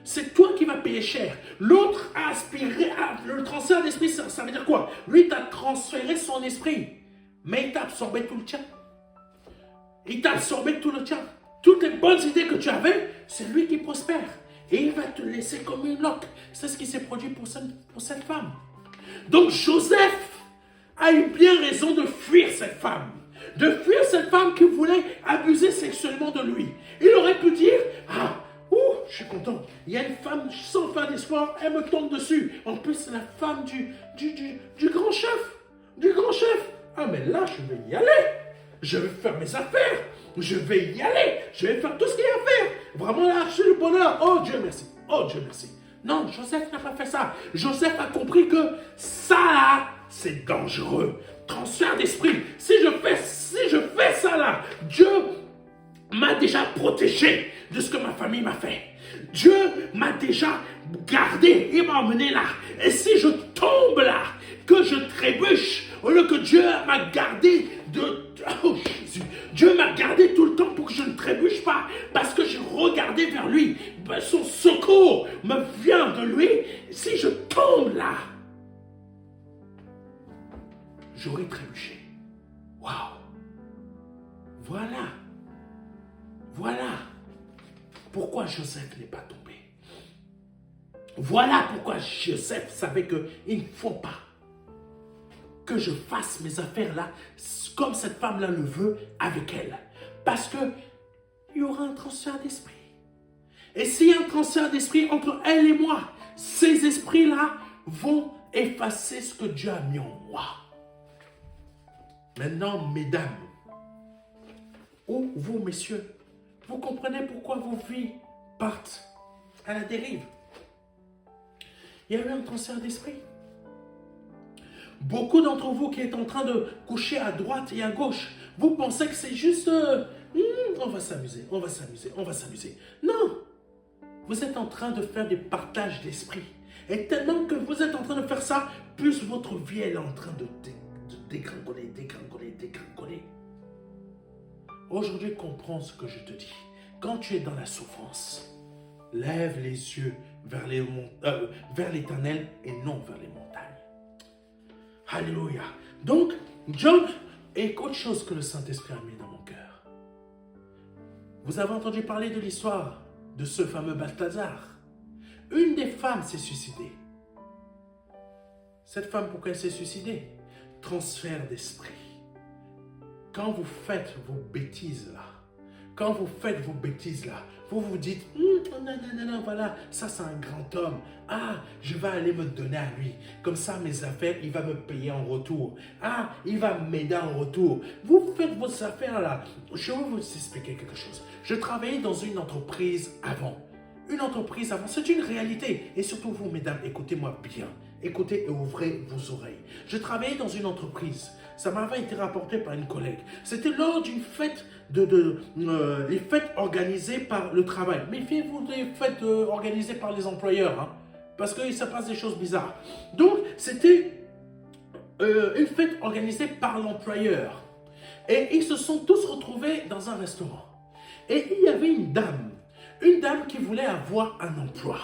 C'est toi qui vas payer cher. L'autre a aspiré à... Le transfert d'esprit, ça veut dire quoi? Lui, t'a transféré son esprit, mais il t'a absorbé tout le tien. Il t'a absorbé tout le tien. Toutes les bonnes idées que tu avais, c'est lui qui prospère. Et il va te laisser comme une loque. C'est ce qui s'est produit pour cette femme. Donc Joseph a eu bien raison de fuir cette femme. De fuir cette femme qui voulait abuser sexuellement de lui. Il aurait pu dire, ah, je suis content. Il y a une femme sans fin d'espoir, elle me tombe dessus. En plus, c'est la femme du grand chef. Du grand chef. Ah, mais là, je vais y aller. Je vais faire mes affaires. Je vais y aller. Je vais faire tout ce qu'il y a à faire. Vraiment, là, je suis le bonheur. Oh, Dieu merci. Oh, Dieu merci. Non, Joseph n'a pas fait ça. Joseph a compris que ça, là, c'est dangereux. Transfert d'esprit. Si je fais ça, là, Dieu m'a déjà protégé de ce que ma famille m'a fait. Dieu m'a déjà gardé, il m'a emmené là. Et si je tombe là, que je trébuche, au lieu que Dieu m'a gardé de... Oh Jésus, Dieu m'a gardé tout le temps pour que je ne trébuche pas, parce que j'ai regardé vers lui. Son secours me vient de lui. Si je tombe là, j'aurais trébuché. Waouh! Voilà pourquoi Joseph n'est pas tombé. Voilà pourquoi Joseph savait qu'il ne faut pas que je fasse mes affaires là comme cette femme-là le veut avec elle. Parce qu'il y aura un transfert d'esprit. Et s'il y a un transfert d'esprit entre elle et moi, ces esprits-là vont effacer ce que Dieu a mis en moi. Maintenant, mesdames, ou vous, messieurs, vous comprenez pourquoi vos vies partent à la dérive. Il y a eu un transfert d'esprit. Beaucoup d'entre vous qui êtes en train de coucher à droite et à gauche, vous pensez que c'est juste on va s'amuser. Non, vous êtes en train de faire des partages d'esprit. Et tellement que vous êtes en train de faire ça, plus votre vie elle est en train de dégringoler. Aujourd'hui, comprends ce que je te dis. Quand tu es dans la souffrance, lève les yeux vers l'Éternel et non vers les montagnes. Alléluia. Donc, Job est autre chose que le Saint-Esprit a mis dans mon cœur. Vous avez entendu parler de l'histoire de ce fameux Balthazar. Une des femmes s'est suicidée. Cette femme, pourquoi elle s'est suicidée? Transfert d'esprit. Quand vous faites vos bêtises là, vous vous dites, non, voilà, ça c'est un grand homme. Ah, je vais aller me donner à lui. Comme ça, mes affaires, il va me payer en retour. Ah, il va m'aider en retour. Vous faites vos affaires là. Je vais vous expliquer quelque chose. Je travaillais dans une entreprise avant. C'est une réalité. Et surtout vous, mesdames, écoutez-moi bien. Écoutez et ouvrez vos oreilles. Je travaillais dans une entreprise. Ça m'avait été rapporté par une collègue. C'était lors d'une fête, les fêtes organisées par le travail. Méfiez-vous des fêtes organisées par les employeurs, hein, parce qu'il se passe des choses bizarres. Donc, c'était une fête organisée par l'employeur. Et ils se sont tous retrouvés dans un restaurant. Et il y avait une dame qui voulait avoir un emploi,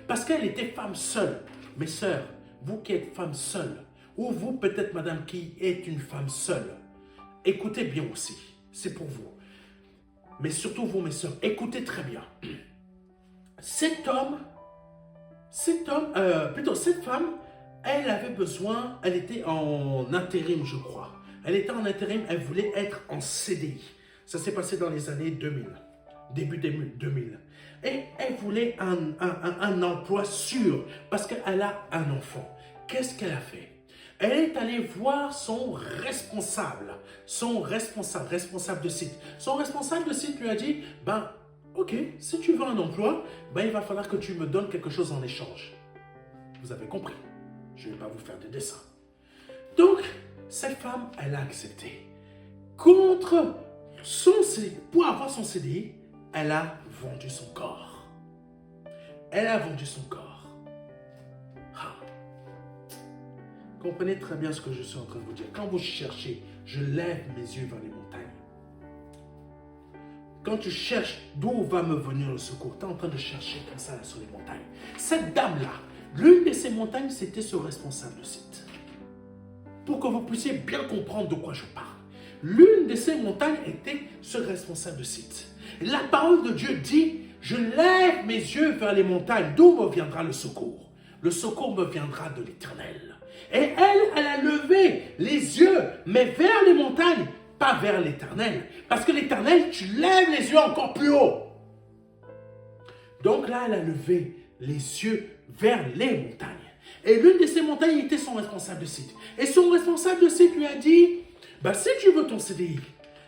parce qu'elle était femme seule. Mes sœurs, vous qui êtes femme seule, ou vous peut-être madame qui êtes une femme seule, écoutez bien aussi, c'est pour vous. Mais surtout vous mes sœurs, écoutez très bien. Cette femme, elle avait besoin, elle était en intérim je crois. Elle était en intérim, elle voulait être en CDI. Ça s'est passé dans les années 2000, début 2000. Et elle voulait un emploi sûr parce qu'elle a un enfant. Qu'est-ce qu'elle a fait? Elle est allée voir son responsable de site. Son responsable de site lui a dit, ok, si tu veux un emploi, il va falloir que tu me donnes quelque chose en échange. Vous avez compris. Je ne vais pas vous faire de dessin. Donc, cette femme, elle a accepté. Pour avoir son CDI, elle a vendu son corps. Elle a vendu son corps. Ah. Comprenez très bien ce que je suis en train de vous dire. Quand vous cherchez, je lève mes yeux vers les montagnes. Quand tu cherches d'où va me venir le secours, tu es en train de chercher comme ça sur les montagnes. Cette dame-là, l'une de ces montagnes, c'était ce responsable de site. Pour que vous puissiez bien comprendre de quoi je parle. L'une de ces montagnes était ce responsable de site. La parole de Dieu dit, je lève mes yeux vers les montagnes, d'où me viendra le secours. Le secours me viendra de l'Éternel. Et elle a levé les yeux, mais vers les montagnes, pas vers l'Éternel. Parce que l'Éternel, tu lèves les yeux encore plus haut. Donc là, elle a levé les yeux vers les montagnes. Et l'une de ces montagnes était son responsable de site. Et son responsable de site lui a dit, bah, si tu veux ton CDI,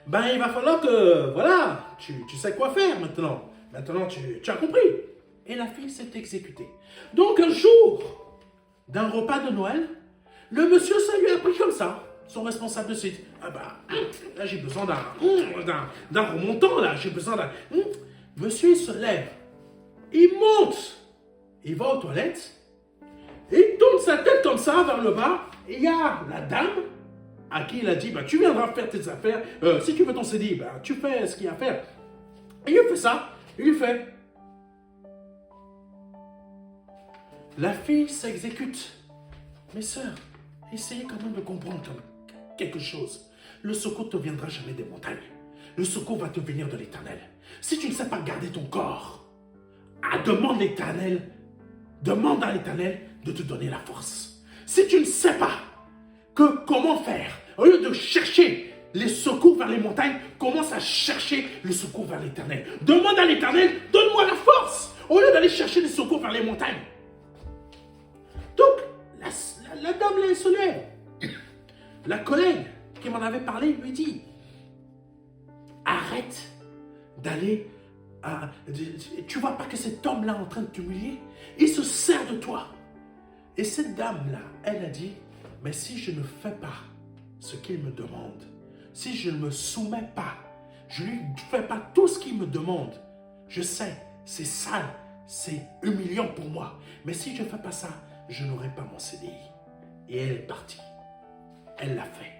bah, il va falloir que, voilà, tu sais quoi faire maintenant. Maintenant, tu as compris. Et la fille s'est exécutée. Donc un jour, d'un repas de Noël, le monsieur, ça lui a pris comme ça, son responsable de site. Ah bah, là j'ai besoin d'un remontant, là, j'ai besoin d'un... Monsieur, il se lève, il monte, il va aux toilettes, il tourne sa tête comme ça vers le bas, et il y a la dame à qui il a dit, bah, tu viendras faire tes affaires, si tu veux ton CDI, bah, tu fais ce qu'il y a à faire. Et il fait ça, il lui fait. La fille s'exécute. Mes sœurs, essayez quand même de comprendre quelque chose. Le secours ne te viendra jamais des montagnes. Le secours va te venir de l'Éternel. Si tu ne sais pas garder ton corps, demande à l'Éternel de te donner la force. Si tu ne sais pas comment faire, au lieu de chercher les secours vers les montagnes, commence à chercher le secours vers l'Éternel. Demande à l'Éternel, donne-moi la force, au lieu d'aller chercher les secours vers les montagnes. Donc, la dame là, elle se lève. La collègue qui m'en avait parlé lui dit, arrête d'aller, tu vois pas que cet homme-là est en train de t'humilier? Il se sert de toi. Et cette dame-là, elle a dit, mais si je ne fais pas ce qu'il me demande, si je ne me soumets pas, je ne lui fais pas tout ce qu'il me demande, je sais, c'est sale, c'est humiliant pour moi, mais si je ne fais pas ça, je n'aurai pas mon CDI. Et elle est partie. Elle l'a fait.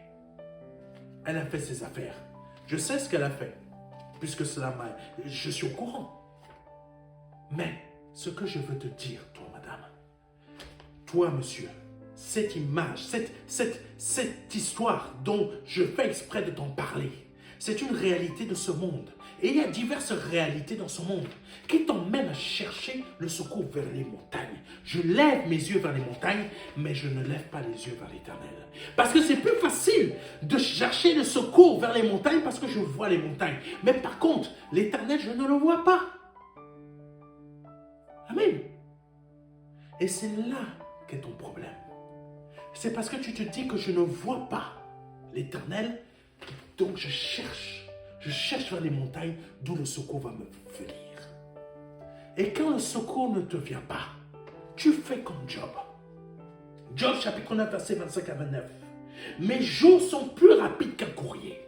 Elle a fait ses affaires. Je sais ce qu'elle a fait, puisque je suis au courant. Mais ce que je veux te dire, toi, madame, toi, monsieur, cette image, cette histoire dont je fais exprès de t'en parler, c'est une réalité de ce monde. Et il y a diverses réalités dans ce monde qui t'emmènent à chercher le secours vers les montagnes. Je lève mes yeux vers les montagnes, mais je ne lève pas les yeux vers l'Éternel. Parce que c'est plus facile de chercher le secours vers les montagnes parce que je vois les montagnes. Mais par contre, l'Éternel, je ne le vois pas. Amen. Et c'est là qu'est ton problème. C'est parce que tu te dis que je ne vois pas l'Éternel, donc je cherche vers les montagnes d'où le secours va me venir. Et quand le secours ne te vient pas, tu fais comme Job. Job chapitre 9, verset 25 à 29. Mes jours sont plus rapides qu'un courrier.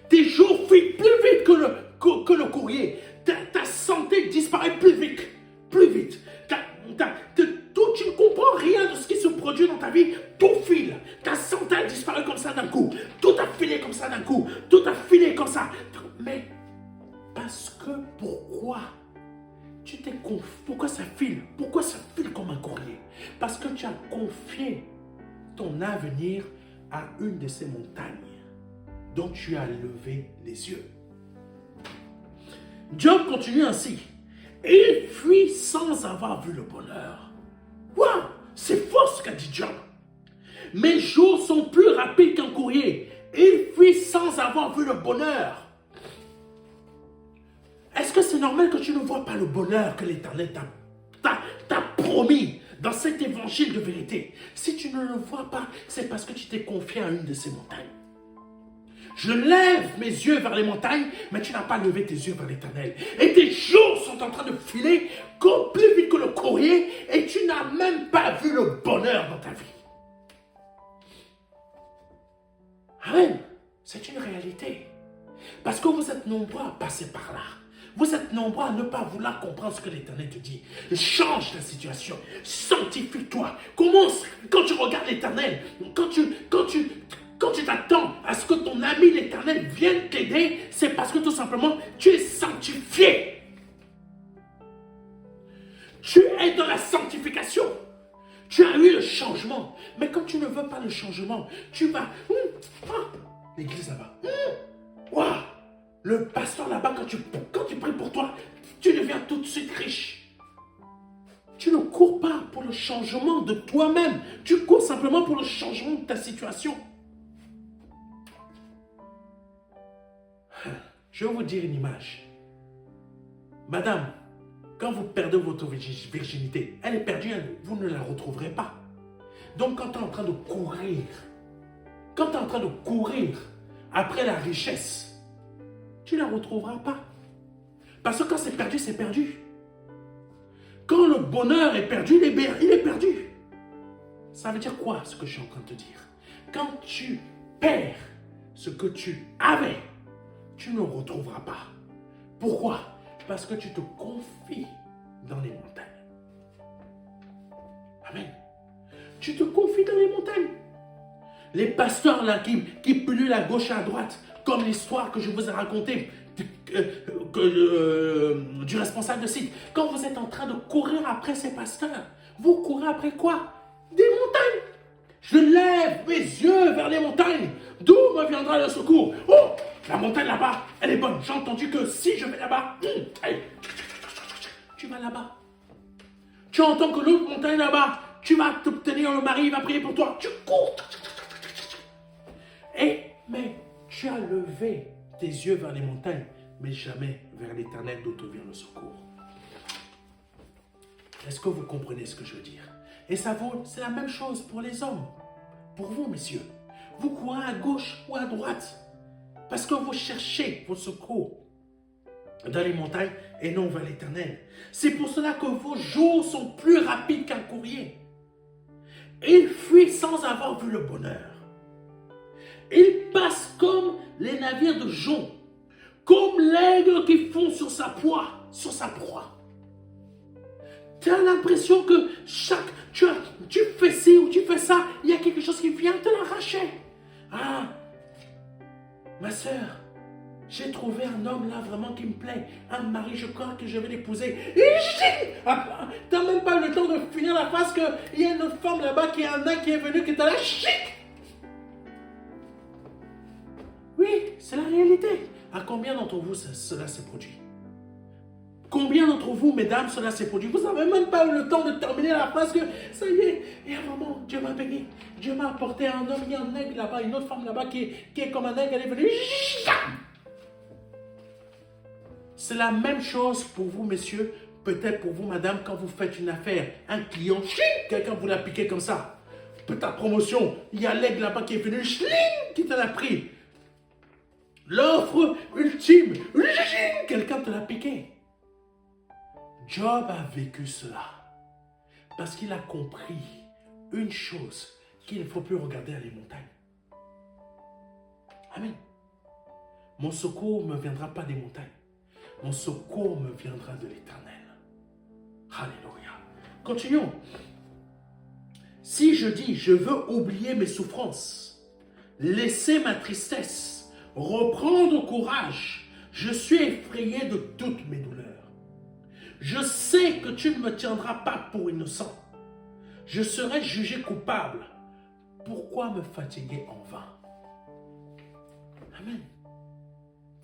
Tes jours fuient plus vite que le courrier. Ta santé disparaît plus vite. Plus vite. Tu ne comprends rien de ce qui se produit dans ta vie. Tout file. Ta santé a disparu comme ça d'un coup. Tout a filé comme ça d'un coup. Tout a filé comme ça. Mais parce que pourquoi tu t'es confié? Pourquoi ça file? Pourquoi ça file comme un courrier? Parce que tu as confié ton avenir à une de ces montagnes dont tu as levé les yeux. Job continue ainsi. Il fuit sans avoir vu le bonheur. Waouh, c'est fort ce qu'a dit Job. Mes jours sont plus rapides qu'un courrier. Il fuit sans avoir vu le bonheur. Est-ce que c'est normal que tu ne vois pas le bonheur que l'Éternel t'a promis dans cet évangile de vérité? Si tu ne le vois pas, c'est parce que tu t'es confié à une de ces montagnes. Je lève mes yeux vers les montagnes, mais tu n'as pas levé tes yeux vers l'Éternel. Et tes jours sont en train de filer plus vite que le courrier et tu n'as même pas vu le bonheur dans ta vie. Amen. C'est une réalité. Parce que vous êtes nombreux à passer par là. Vous êtes nombreux à ne pas vouloir comprendre ce que l'Éternel te dit. Change ta situation. Sanctifie-toi. Commence, quand tu regardes l'Éternel, quand tu t'attends à ce que ton ami l'Éternel vienne t'aider, c'est parce que tout simplement, tu es sanctifié. Tu es dans la sanctification. Tu as eu le changement. Mais quand tu ne veux pas le changement, tu vas... l'église là-bas. Le pasteur là-bas, quand tu pries pour toi, tu deviens tout de suite riche. Tu ne cours pas pour le changement de toi-même. Tu cours simplement pour le changement de ta situation. Je vais vous dire une image. Madame, quand vous perdez votre virginité, elle est perdue, vous ne la retrouverez pas. Donc quand tu es en train de courir, après la richesse, tu ne la retrouveras pas. Parce que quand c'est perdu, c'est perdu. Quand le bonheur est perdu, il est perdu. Ça veut dire quoi ce que je suis en train de te dire? Quand tu perds ce que tu avais, tu ne le retrouveras pas. Pourquoi? Parce que tu te confies dans les montagnes. Amen. Tu te confies dans les montagnes. Les pasteurs là qui pullulent à gauche et à droite, comme l'histoire que je vous ai racontée du responsable de site. Quand vous êtes en train de courir après ces pasteurs, vous courez après quoi? Des montagnes. Je lève mes yeux vers les montagnes. D'où me viendra le secours? Oh, la montagne là-bas, elle est bonne. J'ai entendu que si je vais là-bas, tu vas là-bas. Tu entends que l'autre montagne là-bas, tu vas t'obtenir le mari, il va prier pour toi. Tu cours. Mais tu as levé tes yeux vers les montagnes, mais jamais vers l'Éternel d'où te vient le secours. Est-ce que vous comprenez ce que je veux dire? Et c'est la même chose pour les hommes. Pour vous, messieurs. Vous courez à gauche ou à droite. Parce que vous cherchez vos secours dans les montagnes et non vers l'Éternel. C'est pour cela que vos jours sont plus rapides qu'un courrier. Ils fuient sans avoir vu le bonheur. Ils passent comme les navires de jonc, comme l'aigle qui fond sur sa proie. Tu as l'impression que tu fais ci ou tu fais ça, il y a quelque chose qui vient te l'arracher. Ah, ma soeur, j'ai trouvé un homme là vraiment qui me plaît. Un mari, je crois que je vais l'épouser. Tu n'as même pas le temps de finir la phrase qu'il y a une autre femme là-bas qui est un nain qui est venu, qui est là. Oui, c'est la réalité. À combien d'entre vous cela s'est produit? Combien d'entre vous, mesdames, cela s'est produit? Vous n'avez même pas eu le temps de terminer la phrase que ça y est, et à un moment, Dieu m'a béni. Dieu m'a apporté un homme, il y a un aigle là-bas, une autre femme là-bas qui est comme un aigle, elle est venue. C'est la même chose pour vous, messieurs. Peut-être pour vous, madame, quand vous faites une affaire, un client, quelqu'un vous l'a piqué comme ça. Ta promotion, il y a l'aigle là-bas qui est venu, qui te l'a pris. L'offre ultime, quelqu'un te l'a piqué. Job a vécu cela parce qu'il a compris une chose, qu'il ne faut plus regarder à les montagnes. Amen. Mon secours ne me viendra pas des montagnes. Mon secours me viendra de l'Éternel. Alléluia. Continuons. Si je dis, je veux oublier mes souffrances, laisser ma tristesse, reprendre courage, je suis effrayé de toutes mes douleurs. Je sais que tu ne me tiendras pas pour innocent. Je serai jugé coupable. Pourquoi me fatiguer en vain? Amen.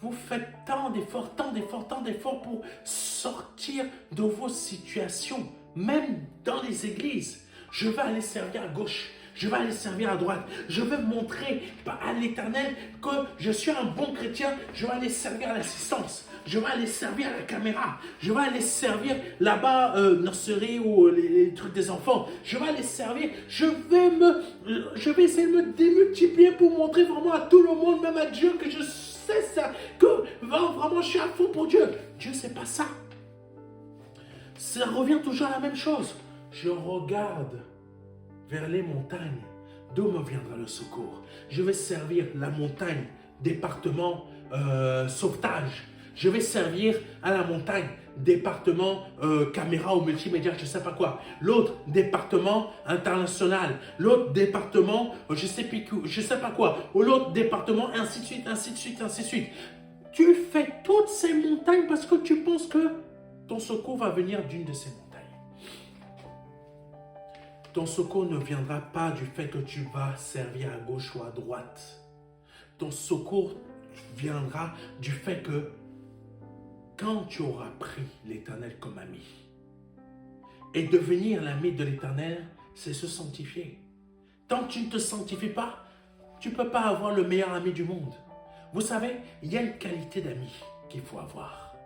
Vous faites tant d'efforts pour sortir de vos situations, même dans les églises. Je vais aller servir à gauche, je vais aller servir à droite. Je vais montrer à l'Éternel que je suis un bon chrétien. Je vais aller servir à l'assistance. Je vais aller servir à la caméra. Je vais aller servir là-bas, nurserie ou les trucs des enfants. Je vais aller servir. Je vais essayer de me démultiplier pour montrer vraiment à tout le monde, même à Dieu, que je sais ça. Que vraiment je suis à fond pour Dieu. Dieu, c'est pas ça. Ça revient toujours à la même chose. Je regarde vers les montagnes. D'où me viendra le secours? Je vais servir la montagne, département sauvetage. Je vais servir à la montagne, département caméra ou multimédia, je ne sais pas quoi. L'autre, département international. L'autre, département, je ne sais pas quoi. Ou l'autre, département, ainsi de suite, ainsi de suite, ainsi de suite. Tu fais toutes ces montagnes parce que tu penses que ton secours va venir d'une de ces montagnes. Ton secours ne viendra pas du fait que tu vas servir à gauche ou à droite. Ton secours viendra du fait que quand tu auras pris l'Éternel comme ami, et devenir l'ami de l'Éternel, c'est se sanctifier. Tant que tu ne te sanctifies pas, tu ne peux pas avoir le meilleur ami du monde. Vous savez, il y a une qualité d'ami qu'il faut avoir.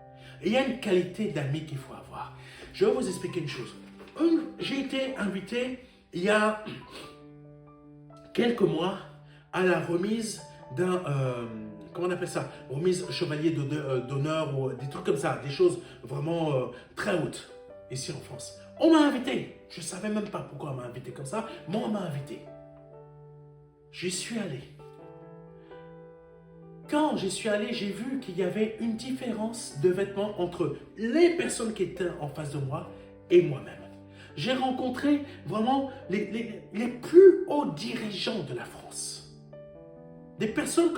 Il y a une qualité d'ami qu'il faut avoir. Je vais vous expliquer une chose. J'ai été invité il y a quelques mois à la remise d'un, comment on appelle ça, remise chevalier d'honneur ou des trucs comme ça, des choses vraiment très hautes ici en France. On m'a invité, je ne savais même pas pourquoi on m'a invité comme ça, mais on m'a invité. J'y suis allé. Quand j'y suis allé, j'ai vu qu'il y avait une différence de vêtements entre les personnes qui étaient en face de moi et moi-même. J'ai rencontré vraiment les plus hauts dirigeants de la France. Des personnes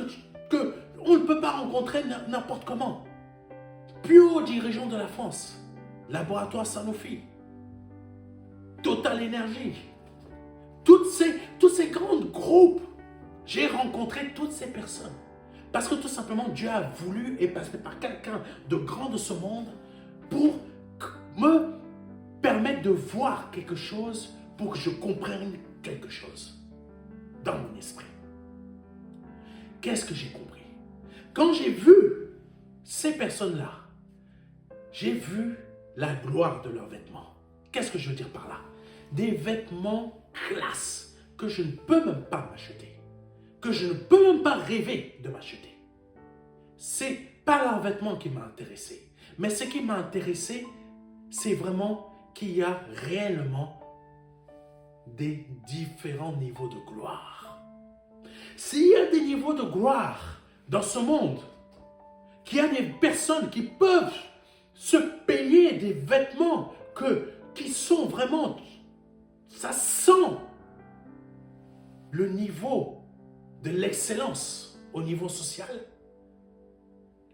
que on ne peut pas rencontrer n'importe comment. Plus hauts dirigeants de la France. Laboratoire Sanofi. Total Énergie. Tous ces grands groupes. J'ai rencontré toutes ces personnes. Parce que tout simplement, Dieu a voulu et passé par quelqu'un de grand de ce monde pour me permettre de voir quelque chose, pour que je comprenne quelque chose dans mon esprit. Qu'est-ce que j'ai compris? Quand j'ai vu ces personnes-là, j'ai vu la gloire de leurs vêtements. Qu'est-ce que je veux dire par là? Des vêtements classe que je ne peux même pas m'acheter. Que je ne peux même pas rêver de m'acheter. C'est pas leurs vêtements qui m'a intéressé. Mais ce qui m'a intéressé, c'est vraiment qu'il y a réellement des différents niveaux de gloire. S'il y a des niveaux de gloire dans ce monde, qu'il y a des personnes qui peuvent se payer des vêtements qui sont vraiment, ça sent le niveau de l'excellence au niveau social,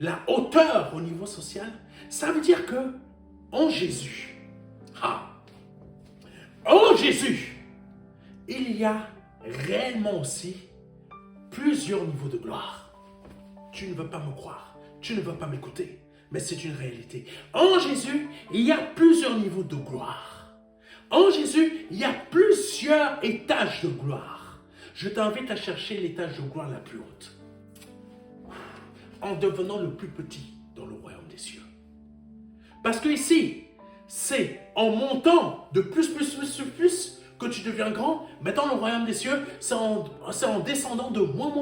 la hauteur au niveau social, ça veut dire que en Jésus, en Jésus, il y a réellement aussi plusieurs niveaux de gloire. Tu ne veux pas me croire, tu ne veux pas m'écouter, mais c'est une réalité. En Jésus, il y a plusieurs niveaux de gloire. En Jésus, il y a plusieurs étages de gloire. Je t'invite à chercher l'étage de gloire la plus haute, en devenant le plus petit dans le royaume des cieux. Parce que ici, c'est en montant de plus que tu deviens grand, mais dans le royaume des cieux, c'est en descendant de moins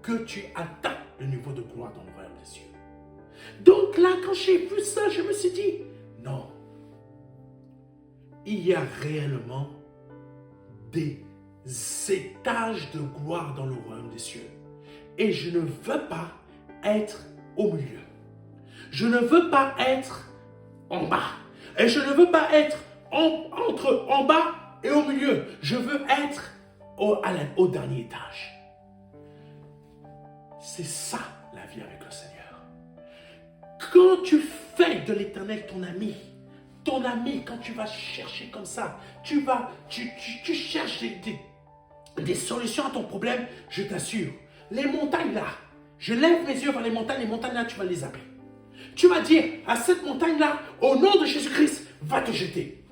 que tu atteins le niveau de gloire dans le royaume des cieux. Donc là, quand j'ai vu ça, je me suis dit, non, il y a réellement des étages de gloire dans le royaume des cieux. Et je ne veux pas être au milieu. Je ne veux pas être en bas. Et je ne veux pas être entre en bas et au milieu. Je veux être au dernier étage. C'est ça la vie avec le Seigneur. Quand tu fais de l'Éternel ton ami, quand tu vas chercher comme ça, tu cherches des solutions à ton problème, je t'assure, les montagnes là, je lève mes yeux vers les montagnes là, tu vas les appeler. Tu vas dire à cette montagne-là, au nom de Jésus-Christ, va te jeter.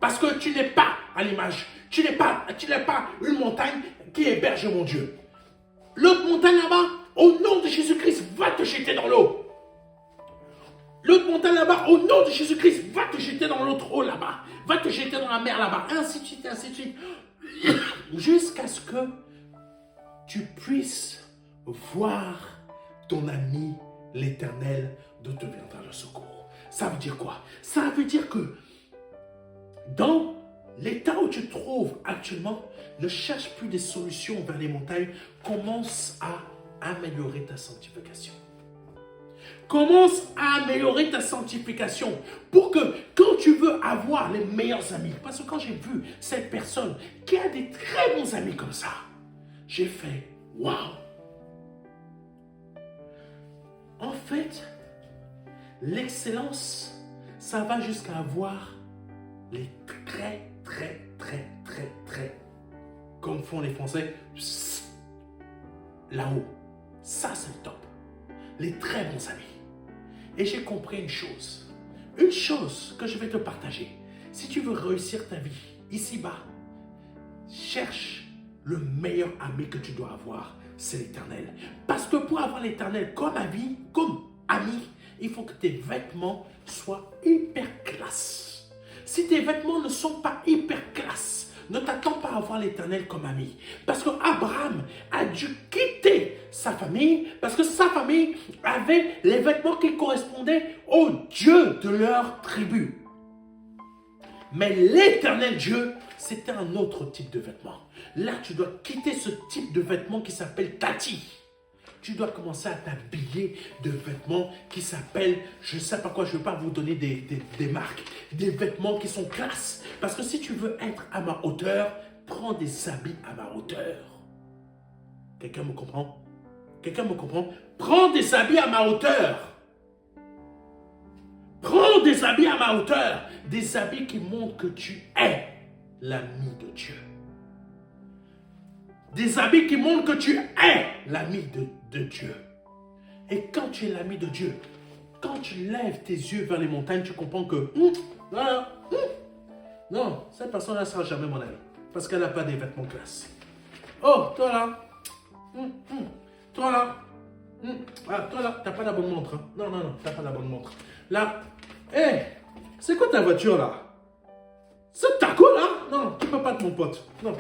Parce que tu n'es pas à l'image. Tu n'es pas une montagne qui héberge mon Dieu. L'autre montagne là-bas, au nom de Jésus-Christ, va te jeter dans l'eau. L'autre montagne là-bas, au nom de Jésus-Christ, va te jeter dans l'autre eau là-bas. Va te jeter dans la mer là-bas. Ainsi de suite, ainsi de suite. Jusqu'à ce que tu puisses voir ton ami, l'Éternel, de te viendra le secours. Ça veut dire quoi? Ça veut dire que dans l'état où tu te trouves actuellement, ne cherche plus des solutions vers les montagnes, commence à à améliorer ta sanctification. Commence à améliorer ta sanctification pour que quand tu veux avoir les meilleurs amis, parce que quand j'ai vu cette personne qui a des très bons amis comme ça, j'ai fait waouh! En fait, l'excellence, ça va jusqu'à avoir les très, comme font les Français, là-haut. Ça, c'est le top. Les très bons amis. Et j'ai compris une chose que je vais te partager. Si tu veux réussir ta vie ici-bas, cherche le meilleur ami que tu dois avoir, c'est l'Éternel. Parce que pour avoir l'Éternel comme ami, il faut que tes vêtements soient hyper classe. Si tes vêtements ne sont pas hyper classe, ne t'attends pas à avoir l'Éternel comme ami. Parce que Abraham a dû quitter sa famille, parce que sa famille avait les vêtements qui correspondaient au Dieu de leur tribu. Mais l'Éternel Dieu, c'était un autre type de vêtements. Là, tu dois quitter ce type de vêtements qui s'appelle tati. Tu dois commencer à t'habiller de vêtements qui s'appellent, je ne sais pas quoi, je ne vais pas vous donner des marques, des vêtements qui sont classe. Parce que si tu veux être à ma hauteur, prends des habits à ma hauteur. Quelqu'un me comprend? Quelqu'un me comprend? Prends des habits à ma hauteur. Prends des habits à ma hauteur. Des habits qui montrent que tu es l'ami de Dieu. Des habits qui montrent que tu es l'ami de Dieu. Et quand tu es l'ami de Dieu, quand tu lèves tes yeux vers les montagnes, tu comprends que non, cette personne-là ne sera jamais mon ami. Parce qu'elle n'a pas des vêtements classe. Oh, toi là. Toi là. Toi là, tu n'as pas la bonne montre. Hein? Non, tu n'as pas la bonne montre. Là, c'est quoi ta voiture là? C'est ta colle là? Non, tu ne peux pas être mon pote. Non.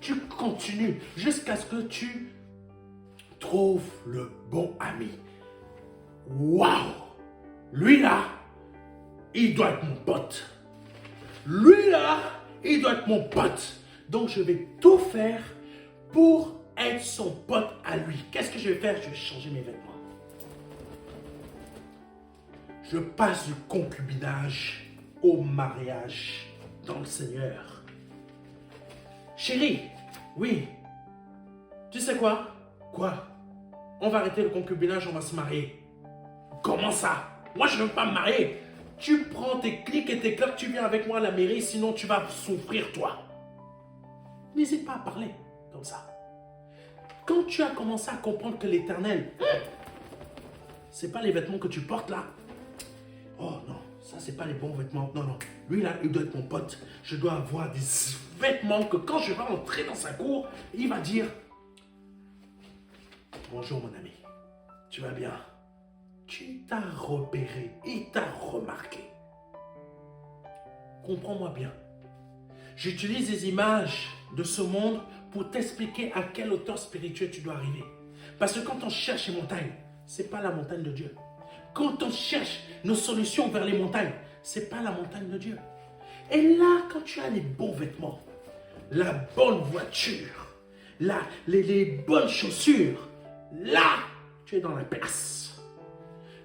Tu continues jusqu'à ce que tu trouves le bon ami. Waouh! Lui là, il doit être mon pote. Lui là, il doit être mon pote. Donc je vais tout faire pour être son pote à lui. Qu'est-ce que je vais faire? Je vais changer mes vêtements. Je passe du concubinage au mariage dans le Seigneur. Chérie, oui. Tu sais quoi? Quoi? On va arrêter le concubinage, on va se marier. Comment ça? Moi, je ne veux pas me marier. Tu prends tes clics et tes claques, tu viens avec moi à la mairie, sinon tu vas souffrir, toi. N'hésite pas à parler comme ça. Quand tu as commencé à comprendre que l'Éternel, c'est pas les vêtements que tu portes là. Oh non, ça c'est pas les bons vêtements. Non. Lui là, il doit être mon pote. Je dois avoir des vêtements que quand je vais entrer dans sa cour, il va dire: bonjour mon ami, tu vas bien? Tu t'as repéré, il t'a remarqué. Comprends-moi bien. J'utilise des images de ce monde pour t'expliquer à quelle hauteur spirituelle tu dois arriver. Parce que quand on cherche les montagnes, ce n'est pas la montagne de Dieu. Quand on cherche nos solutions vers les montagnes, ce n'est pas la montagne de Dieu. Et là, quand tu as les bons vêtements, la bonne voiture, les bonnes chaussures, là, tu es dans la place.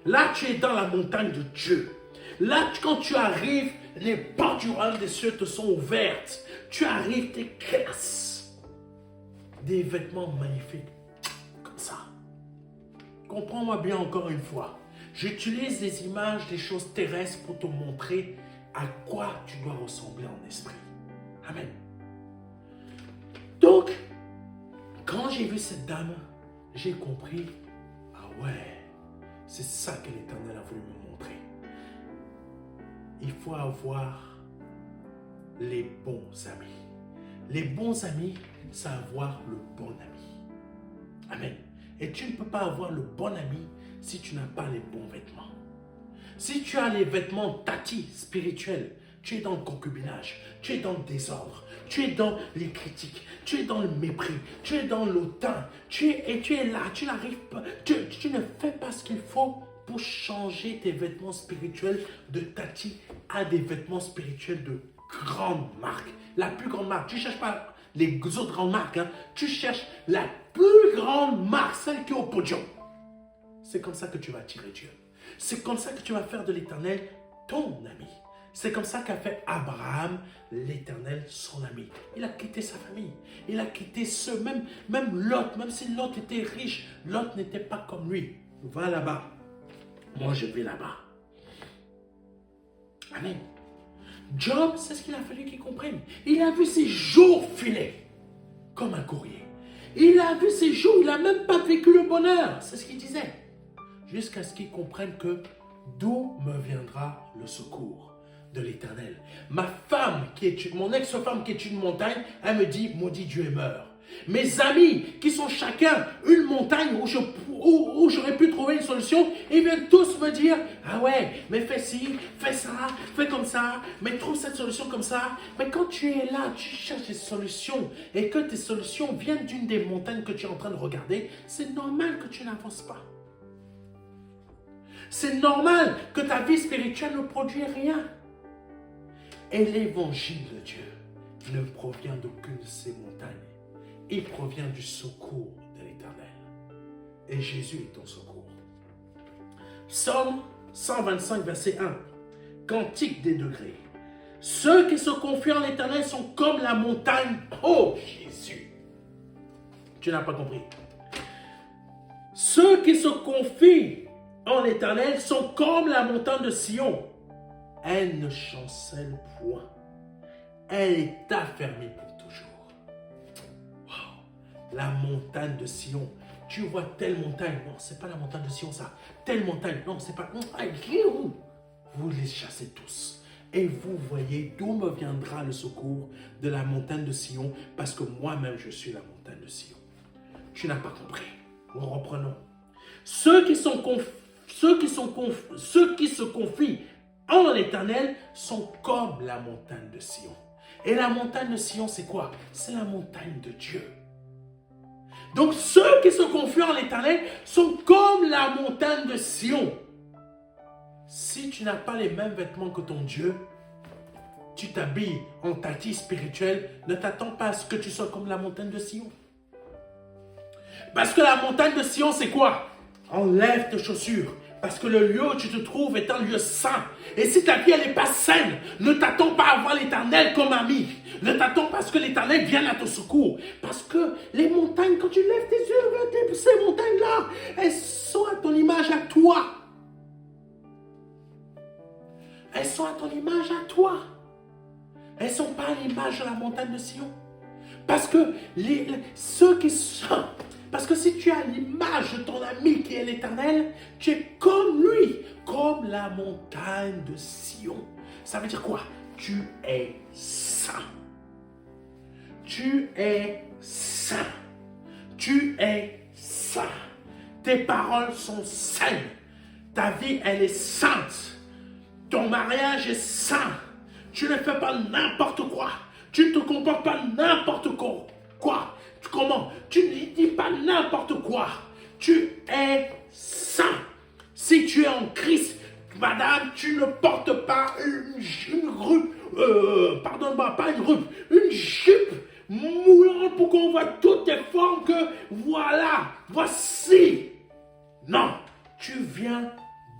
Là, tu es dans la montagne de Dieu. Là, quand tu arrives, les portes du royaume des cieux te sont ouvertes. Tu arrives, tu es classe. Des vêtements magnifiques, comme ça. Comprends-moi bien encore une fois. J'utilise des images des choses terrestres pour te montrer à quoi tu dois ressembler en esprit. Amen. Donc, quand j'ai vu cette dame, j'ai compris, ah ouais, c'est ça que l'Éternel a voulu me montrer. Il faut avoir les bons amis. Les bons amis, c'est avoir le bon ami. Amen. Et tu ne peux pas avoir le bon ami si tu n'as pas les bons vêtements. Si tu as les vêtements tati spirituels, tu es dans le concubinage, tu es dans le désordre, tu es dans les critiques, tu es dans le mépris, tu es dans l'autain, tu es là, tu n'arrives pas, tu ne fais pas ce qu'il faut pour changer tes vêtements spirituels de tati à des vêtements spirituels de grande marque. La plus grande marque. Tu ne cherches pas les autres grandes marques. Hein. Tu cherches la plus grande marque, celle qui est au podium. C'est comme ça que tu vas attirer Dieu. C'est comme ça que tu vas faire de l'Éternel ton ami. C'est comme ça qu'a fait Abraham, l'Éternel, son ami. Il a quitté sa famille. Il a quitté ceux, même Lot, même si Lot était riche, Lot n'était pas comme lui. Va là-bas. Moi, je vais là-bas. Amen. Job, c'est ce qu'il a fallu qu'il comprenne. Il a vu ses jours filer comme un courrier. Il a vu ses jours, il n'a même pas vécu le bonheur. C'est ce qu'il disait. Jusqu'à ce qu'il comprenne que d'où me viendra le secours de l'Éternel. Ma femme, mon ex-femme qui est une montagne, elle me dit, maudit Dieu et meurt. Mes amis qui sont chacun une montagne où j'aurais pu trouver une solution, ils viennent tous me dire, ah ouais, mais fais ci, fais ça, fais comme ça, mais trouve cette solution comme ça. Mais quand tu es là, tu cherches des solutions et que tes solutions viennent d'une des montagnes que tu es en train de regarder, c'est normal que tu n'avances pas. C'est normal que ta vie spirituelle ne produise rien. Et l'évangile de Dieu ne provient d'aucune de ces montagnes. Il provient du secours de l'Éternel. Et Jésus est ton secours. Psaume 125, verset 1. Cantique des degrés. Ceux qui se confient en l'Éternel sont comme la montagne. Oh Jésus! Tu n'as pas compris. Ceux qui se confient en l'Éternel sont comme la montagne de Sion. Elle ne chancelle point. Elle est affermie pour toujours. Wow. La montagne de Sion. Tu vois telle montagne. Non, ce n'est pas la montagne de Sion, ça. Telle montagne. Non, c'est pas. Vous les chassez tous. Et vous voyez d'où me viendra le secours de la montagne de Sion. Parce que moi-même, je suis la montagne de Sion. Tu n'as pas compris. Reprenons. Ceux qui se confient en l'Éternel sont comme la montagne de Sion. Et la montagne de Sion, c'est quoi? C'est la montagne de Dieu. Donc ceux qui se confient en l'Éternel sont comme la montagne de Sion. Si tu n'as pas les mêmes vêtements que ton Dieu, tu t'habilles en tati spirituel, ne t'attends pas à ce que tu sois comme la montagne de Sion. Parce que la montagne de Sion, c'est quoi? Enlève tes chaussures. Parce que le lieu où tu te trouves est un lieu saint. Et si ta vie, elle n'est pas saine, ne t'attends pas à avoir l'Éternel comme ami. Ne t'attends pas à ce que l'Éternel vienne à ton secours. Parce que les montagnes, quand tu lèves tes yeux vers ces montagnes-là, elles sont à ton image à toi. Elles sont à ton image à toi. Elles ne sont pas à l'image de la montagne de Sion. Parce que ceux qui sont... Parce que si tu as l'image de ton ami qui est l'Éternel, tu es comme lui, comme la montagne de Sion. Ça veut dire quoi? Tu es saint. Tu es saint. Tu es saint. Tes paroles sont saines. Ta vie, elle est sainte. Ton mariage est saint. Tu ne fais pas n'importe quoi. Tu ne te comportes pas n'importe quoi. Comment? Tu ne dis pas n'importe quoi. Tu es saint. Si tu es en Christ, madame, tu ne portes pas une jupe, une jupe moulante pour qu'on voit toutes tes formes que voilà, voici. Non, tu viens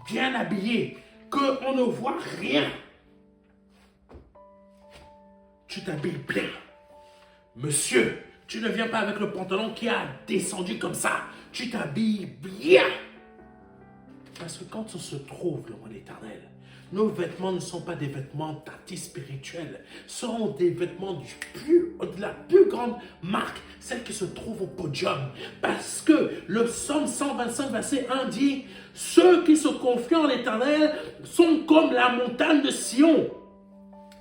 bien habillé, qu'on ne voit rien. Tu t'habilles bien. Monsieur, tu ne viens pas avec le pantalon qui a descendu comme ça. Tu t'habilles bien. Parce que quand on se trouve devant l'Éternel, nos vêtements ne sont pas des vêtements tati spirituels. Ce sont des vêtements de la plus grande marque, celle qui se trouve au podium. Parce que le psaume 125, verset 1 dit « Ceux qui se confient en l'Éternel sont comme la montagne de Sion.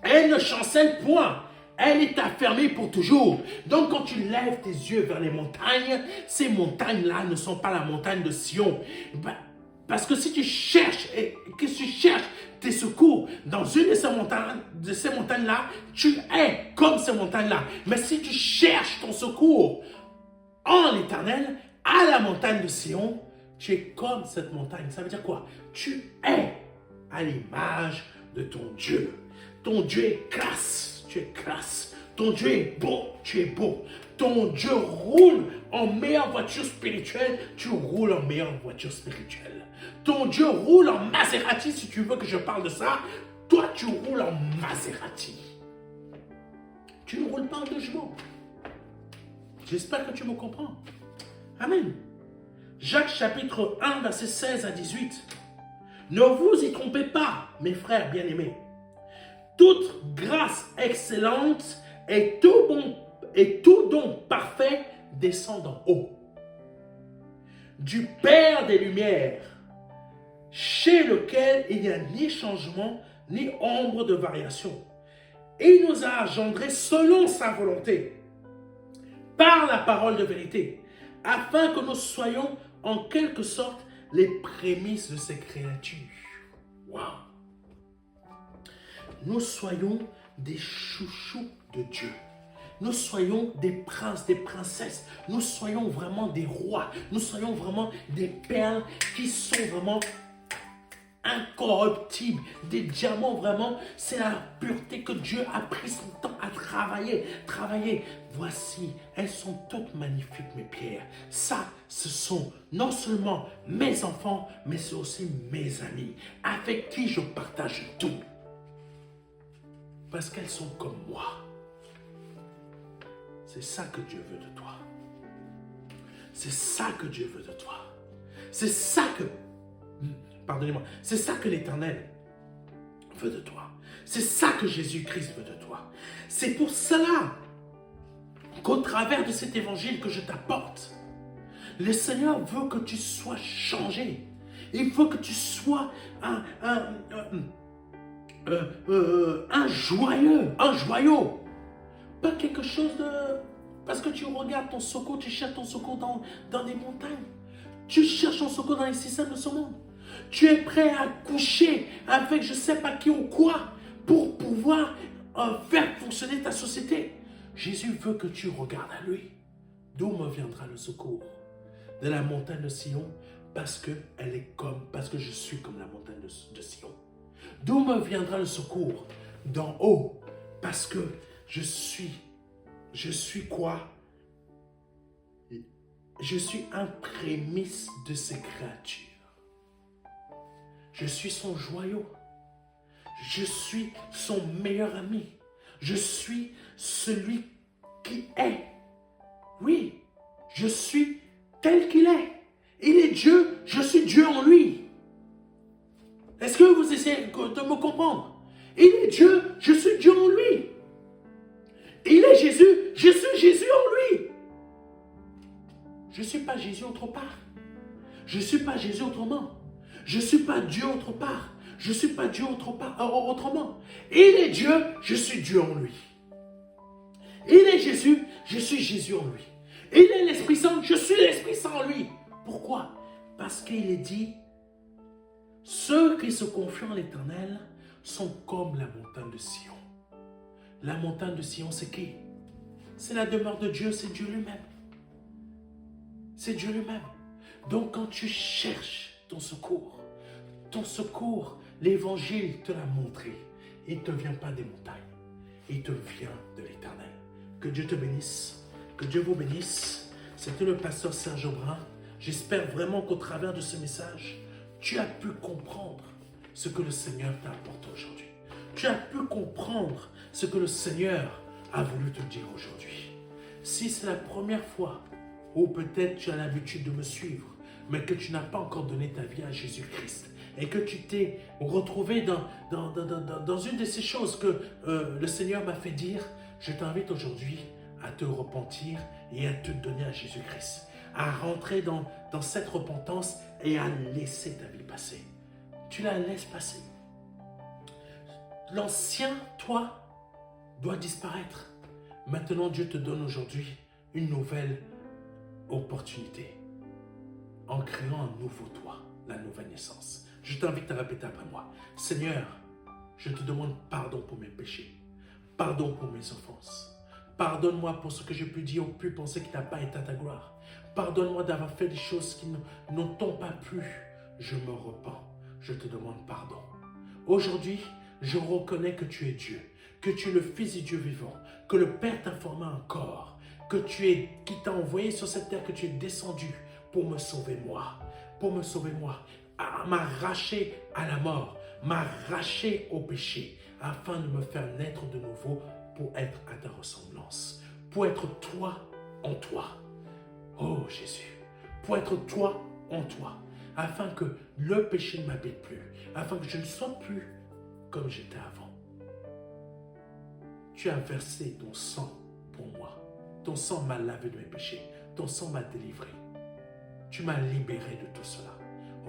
Elle ne chancelle point. Elle est affermée pour toujours. » Donc quand tu lèves tes yeux vers les montagnes, ces montagnes-là ne sont pas la montagne de Sion. Parce que si tu cherches, tes secours dans une de ces montagnes-là, tu es comme ces montagnes-là. Mais si tu cherches ton secours en l'Éternel, à la montagne de Sion, tu es comme cette montagne. Ça veut dire quoi? Tu es à l'image de ton Dieu. Ton Dieu est classe. Tu es classe. Ton Dieu est beau, tu es beau. Ton Dieu roule en meilleure voiture spirituelle, tu roules en meilleure voiture spirituelle. Ton Dieu roule en Maserati, si tu veux que je parle de ça, toi tu roules en Maserati. Tu ne roules pas en deux chevaux. J'espère que tu me comprends. Amen. Jacques chapitre 1, verset 16 à 18. Ne vous y trompez pas, mes frères bien-aimés. Toute grâce excellente et tout don parfait descend d'en haut, du Père des Lumières, chez lequel il n'y a ni changement, ni ombre de variation. Il nous a engendrés selon sa volonté, par la parole de vérité, afin que nous soyons en quelque sorte les prémices de ses créatures. Waouh! Nous soyons des chouchous de Dieu. Nous soyons des princes, des princesses. Nous soyons vraiment des rois. Nous soyons vraiment des perles qui sont vraiment incorruptibles. Des diamants vraiment. C'est la pureté que Dieu a pris son temps à travailler. Voici, elles sont toutes magnifiques, mes pierres. Ça, ce sont non seulement mes enfants, mais c'est aussi mes amis avec qui je partage tout. Parce qu'elles sont comme moi. C'est ça que Dieu veut de toi. C'est ça que Dieu veut de toi. C'est ça que, pardonnez-moi, c'est ça que l'Éternel veut de toi. C'est ça que Jésus-Christ veut de toi. C'est pour cela qu'au travers de cet évangile que je t'apporte, le Seigneur veut que tu sois changé. Il faut que tu sois un joyau. Pas quelque chose de... Parce que tu regardes ton secours, tu cherches ton secours dans les montagnes. Tu cherches ton secours dans les systèmes de ce monde. Tu es prêt à coucher avec je ne sais pas qui ou quoi pour pouvoir faire fonctionner ta société. Jésus veut que tu regardes à lui. D'où me viendra le secours? De la montagne de Sion, parce que je suis comme la montagne de Sion. D'où me viendra le secours? D'en haut, parce que je suis quoi? Je suis un prémisse de ses créatures. Je suis son joyau. Je suis son meilleur ami. Je suis celui qui est. Oui, je suis tel qu'il est. Il est Dieu, je suis Dieu en lui. Est-ce que vous essayez de me comprendre? Il est Dieu, je suis Dieu en lui. Il est Jésus, je suis Jésus en lui. Je ne suis pas Jésus autre part. Je ne suis pas Jésus autrement. Je ne suis pas Dieu autre part. Je ne suis pas Dieu autrement. Il est Dieu, je suis Dieu en lui. Il est Jésus, je suis Jésus en lui. Il est l'Esprit Saint, je suis l'Esprit Saint en lui. Pourquoi? Parce qu'il est dit, ceux qui se confient en l'Éternel sont comme la montagne de Sion. La montagne de Sion, c'est qui? C'est la demeure de Dieu, c'est Dieu lui-même. C'est Dieu lui-même. Donc quand tu cherches ton secours, l'évangile te l'a montré. Il ne te vient pas des montagnes, il te vient de l'Éternel. Que Dieu te bénisse, que Dieu vous bénisse. C'était le pasteur Serge Aubrin. J'espère vraiment qu'au travers de ce message, tu as pu comprendre ce que le Seigneur t'a apporté aujourd'hui. Tu as pu comprendre ce que le Seigneur a voulu te dire aujourd'hui. Si c'est la première fois, ou peut-être tu as l'habitude de me suivre, mais que tu n'as pas encore donné ta vie à Jésus-Christ, et que tu t'es retrouvé dans une de ces choses que le Seigneur m'a fait dire, je t'invite aujourd'hui à te repentir et à te donner à Jésus-Christ, à rentrer dans cette repentance et à laisser ta vie passer. Tu la laisses passer. L'ancien toi doit disparaître. Maintenant, Dieu te donne aujourd'hui une nouvelle opportunité en créant un nouveau toi, la nouvelle naissance. Je t'invite à répéter après moi. Seigneur, je te demande pardon pour mes péchés, pardon pour mes offenses. Pardonne-moi pour ce que j'ai pu dire ou pu penser qui n'a pas été à ta gloire. Pardonne-moi d'avoir fait des choses qui ne t'ont pas plu. Je me repens. Je te demande pardon. Aujourd'hui, je reconnais que tu es Dieu, que tu es le Fils du Dieu vivant, que le Père t'a formé encore, qui t'a envoyé sur cette terre, que tu es descendu pour me sauver moi, m'arracher à la mort, m'arracher au péché, afin de me faire naître de nouveau pour être à ta ressemblance, pour être toi en toi. Oh Jésus, pour être toi en toi, afin que le péché ne m'habite plus, afin que je ne sois plus comme j'étais avant. Tu as versé ton sang pour moi. Ton sang m'a lavé de mes péchés. Ton sang m'a délivré. Tu m'as libéré de tout cela.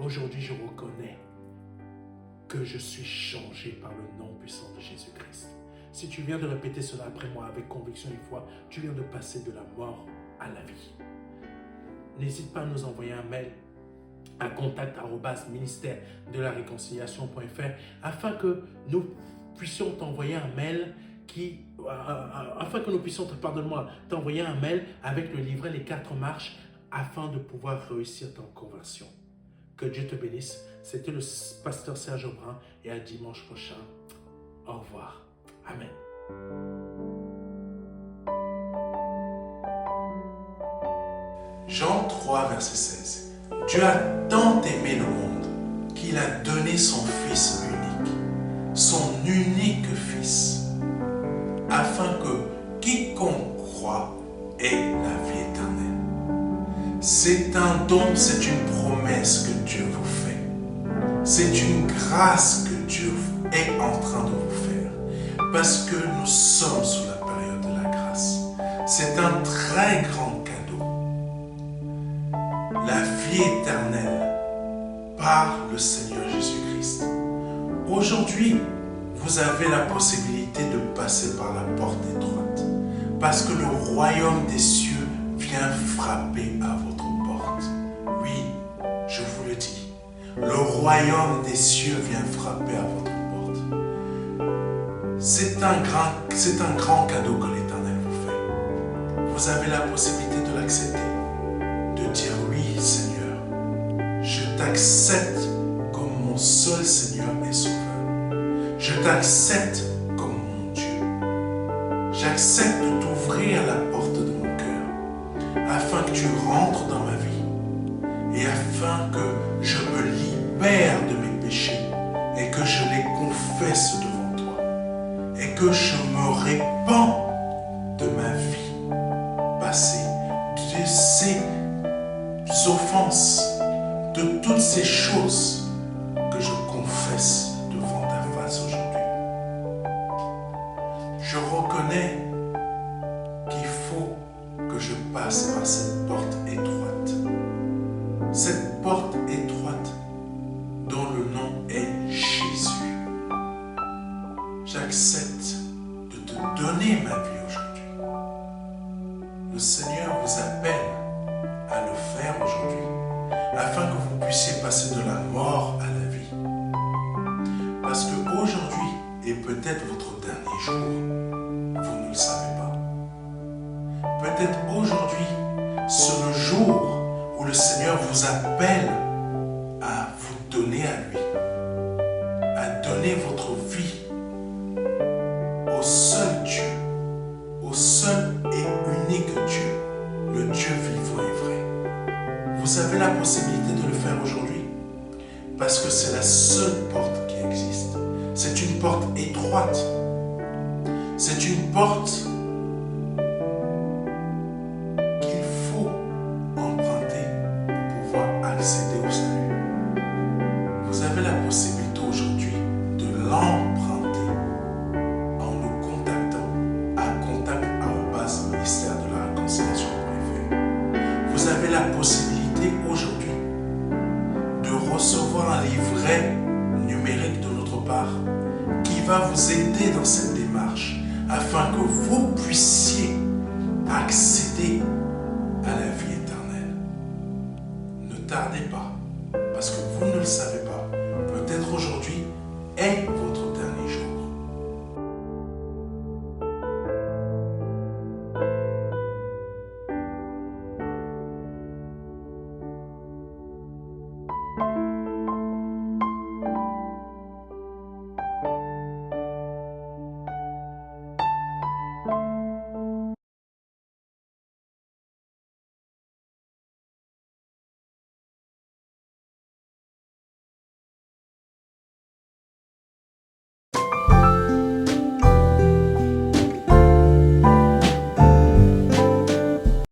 Aujourd'hui, je reconnais que je suis changé par le nom puissant de Jésus-Christ. Si tu viens de répéter cela après moi avec conviction et foi, tu viens de passer de la mort à la vie. N'hésite pas à nous envoyer un mail à contact@ministère-de-la-réconciliation.fr afin que nous puissions t'envoyer un mail t'envoyer un mail avec le livret Les 4 marches afin de pouvoir réussir ta conversion. Que Dieu te bénisse. C'était le pasteur Serge Aubrin et à dimanche prochain. Au revoir. Amen. Jean 3, verset 16. Dieu a tant aimé le monde qu'il a donné son Fils unique Fils, afin que quiconque croit ait la vie éternelle. C'est un don, c'est une promesse que Dieu vous fait. C'est une grâce que Dieu est en train de vous faire, parce que nous sommes sous la période de la grâce. C'est un très grand cadeau. La vie éternelle par le Seigneur Jésus-Christ. Aujourd'hui, vous avez la possibilité de passer par la porte étroite, parce que le royaume des cieux vient frapper à votre porte. Oui, je vous le dis, le royaume des cieux vient frapper à votre porte. C'est un grand cadeau que l'Éternel vous fait. Vous avez la possibilité de l'accepter, de dire oui, Seigneur, je t'accepte comme mon seul Seigneur et Sauveur. Je t'accepte comme mon Dieu. J'accepte de t'ouvrir la porte de mon cœur afin que tu rentres dans ma vie et afin que je me libère de mes péchés et que je les confesse devant toi et que je me répands de ma vie passée, de ces offenses, de toutes ces choses que je confesse devant ta face aujourd'hui. Je reconnais qu'il faut que je passe par cette porte étroite. Cette porte étroite dont le nom est Jésus. J'accepte de te donner ma vie aujourd'hui. Le Seigneur vous appelle à le faire aujourd'hui, afin que vous puissiez passer de la mort à la vie. Parce qu'aujourd'hui est peut-être votre dernier jour, vous ne le savez pas. Peut-être aujourd'hui, c'est le jour où le Seigneur vous appelle à vous donner à lui, à donner votre vie au seul Dieu, au seul et unique Dieu, le Dieu vivant et vrai. Vous avez la possibilité de le faire aujourd'hui parce que c'est la seule porte qui existe. C'est une porte étroite. C'est une porte qu'il faut emprunter pour pouvoir accéder au salut. Vous avez la possibilité aujourd'hui de l'emprunter en nous contactant à contact@ministère-de-la-réconciliation.fr. Vous avez la possibilité aujourd'hui de recevoir un livret numérique de notre part qui va vous aider dans cette démarche afin que vous puissiez accéder à la vie éternelle. Ne tardez pas, parce que vous ne le savez pas. Peut-être aujourd'hui est votre dernier jour.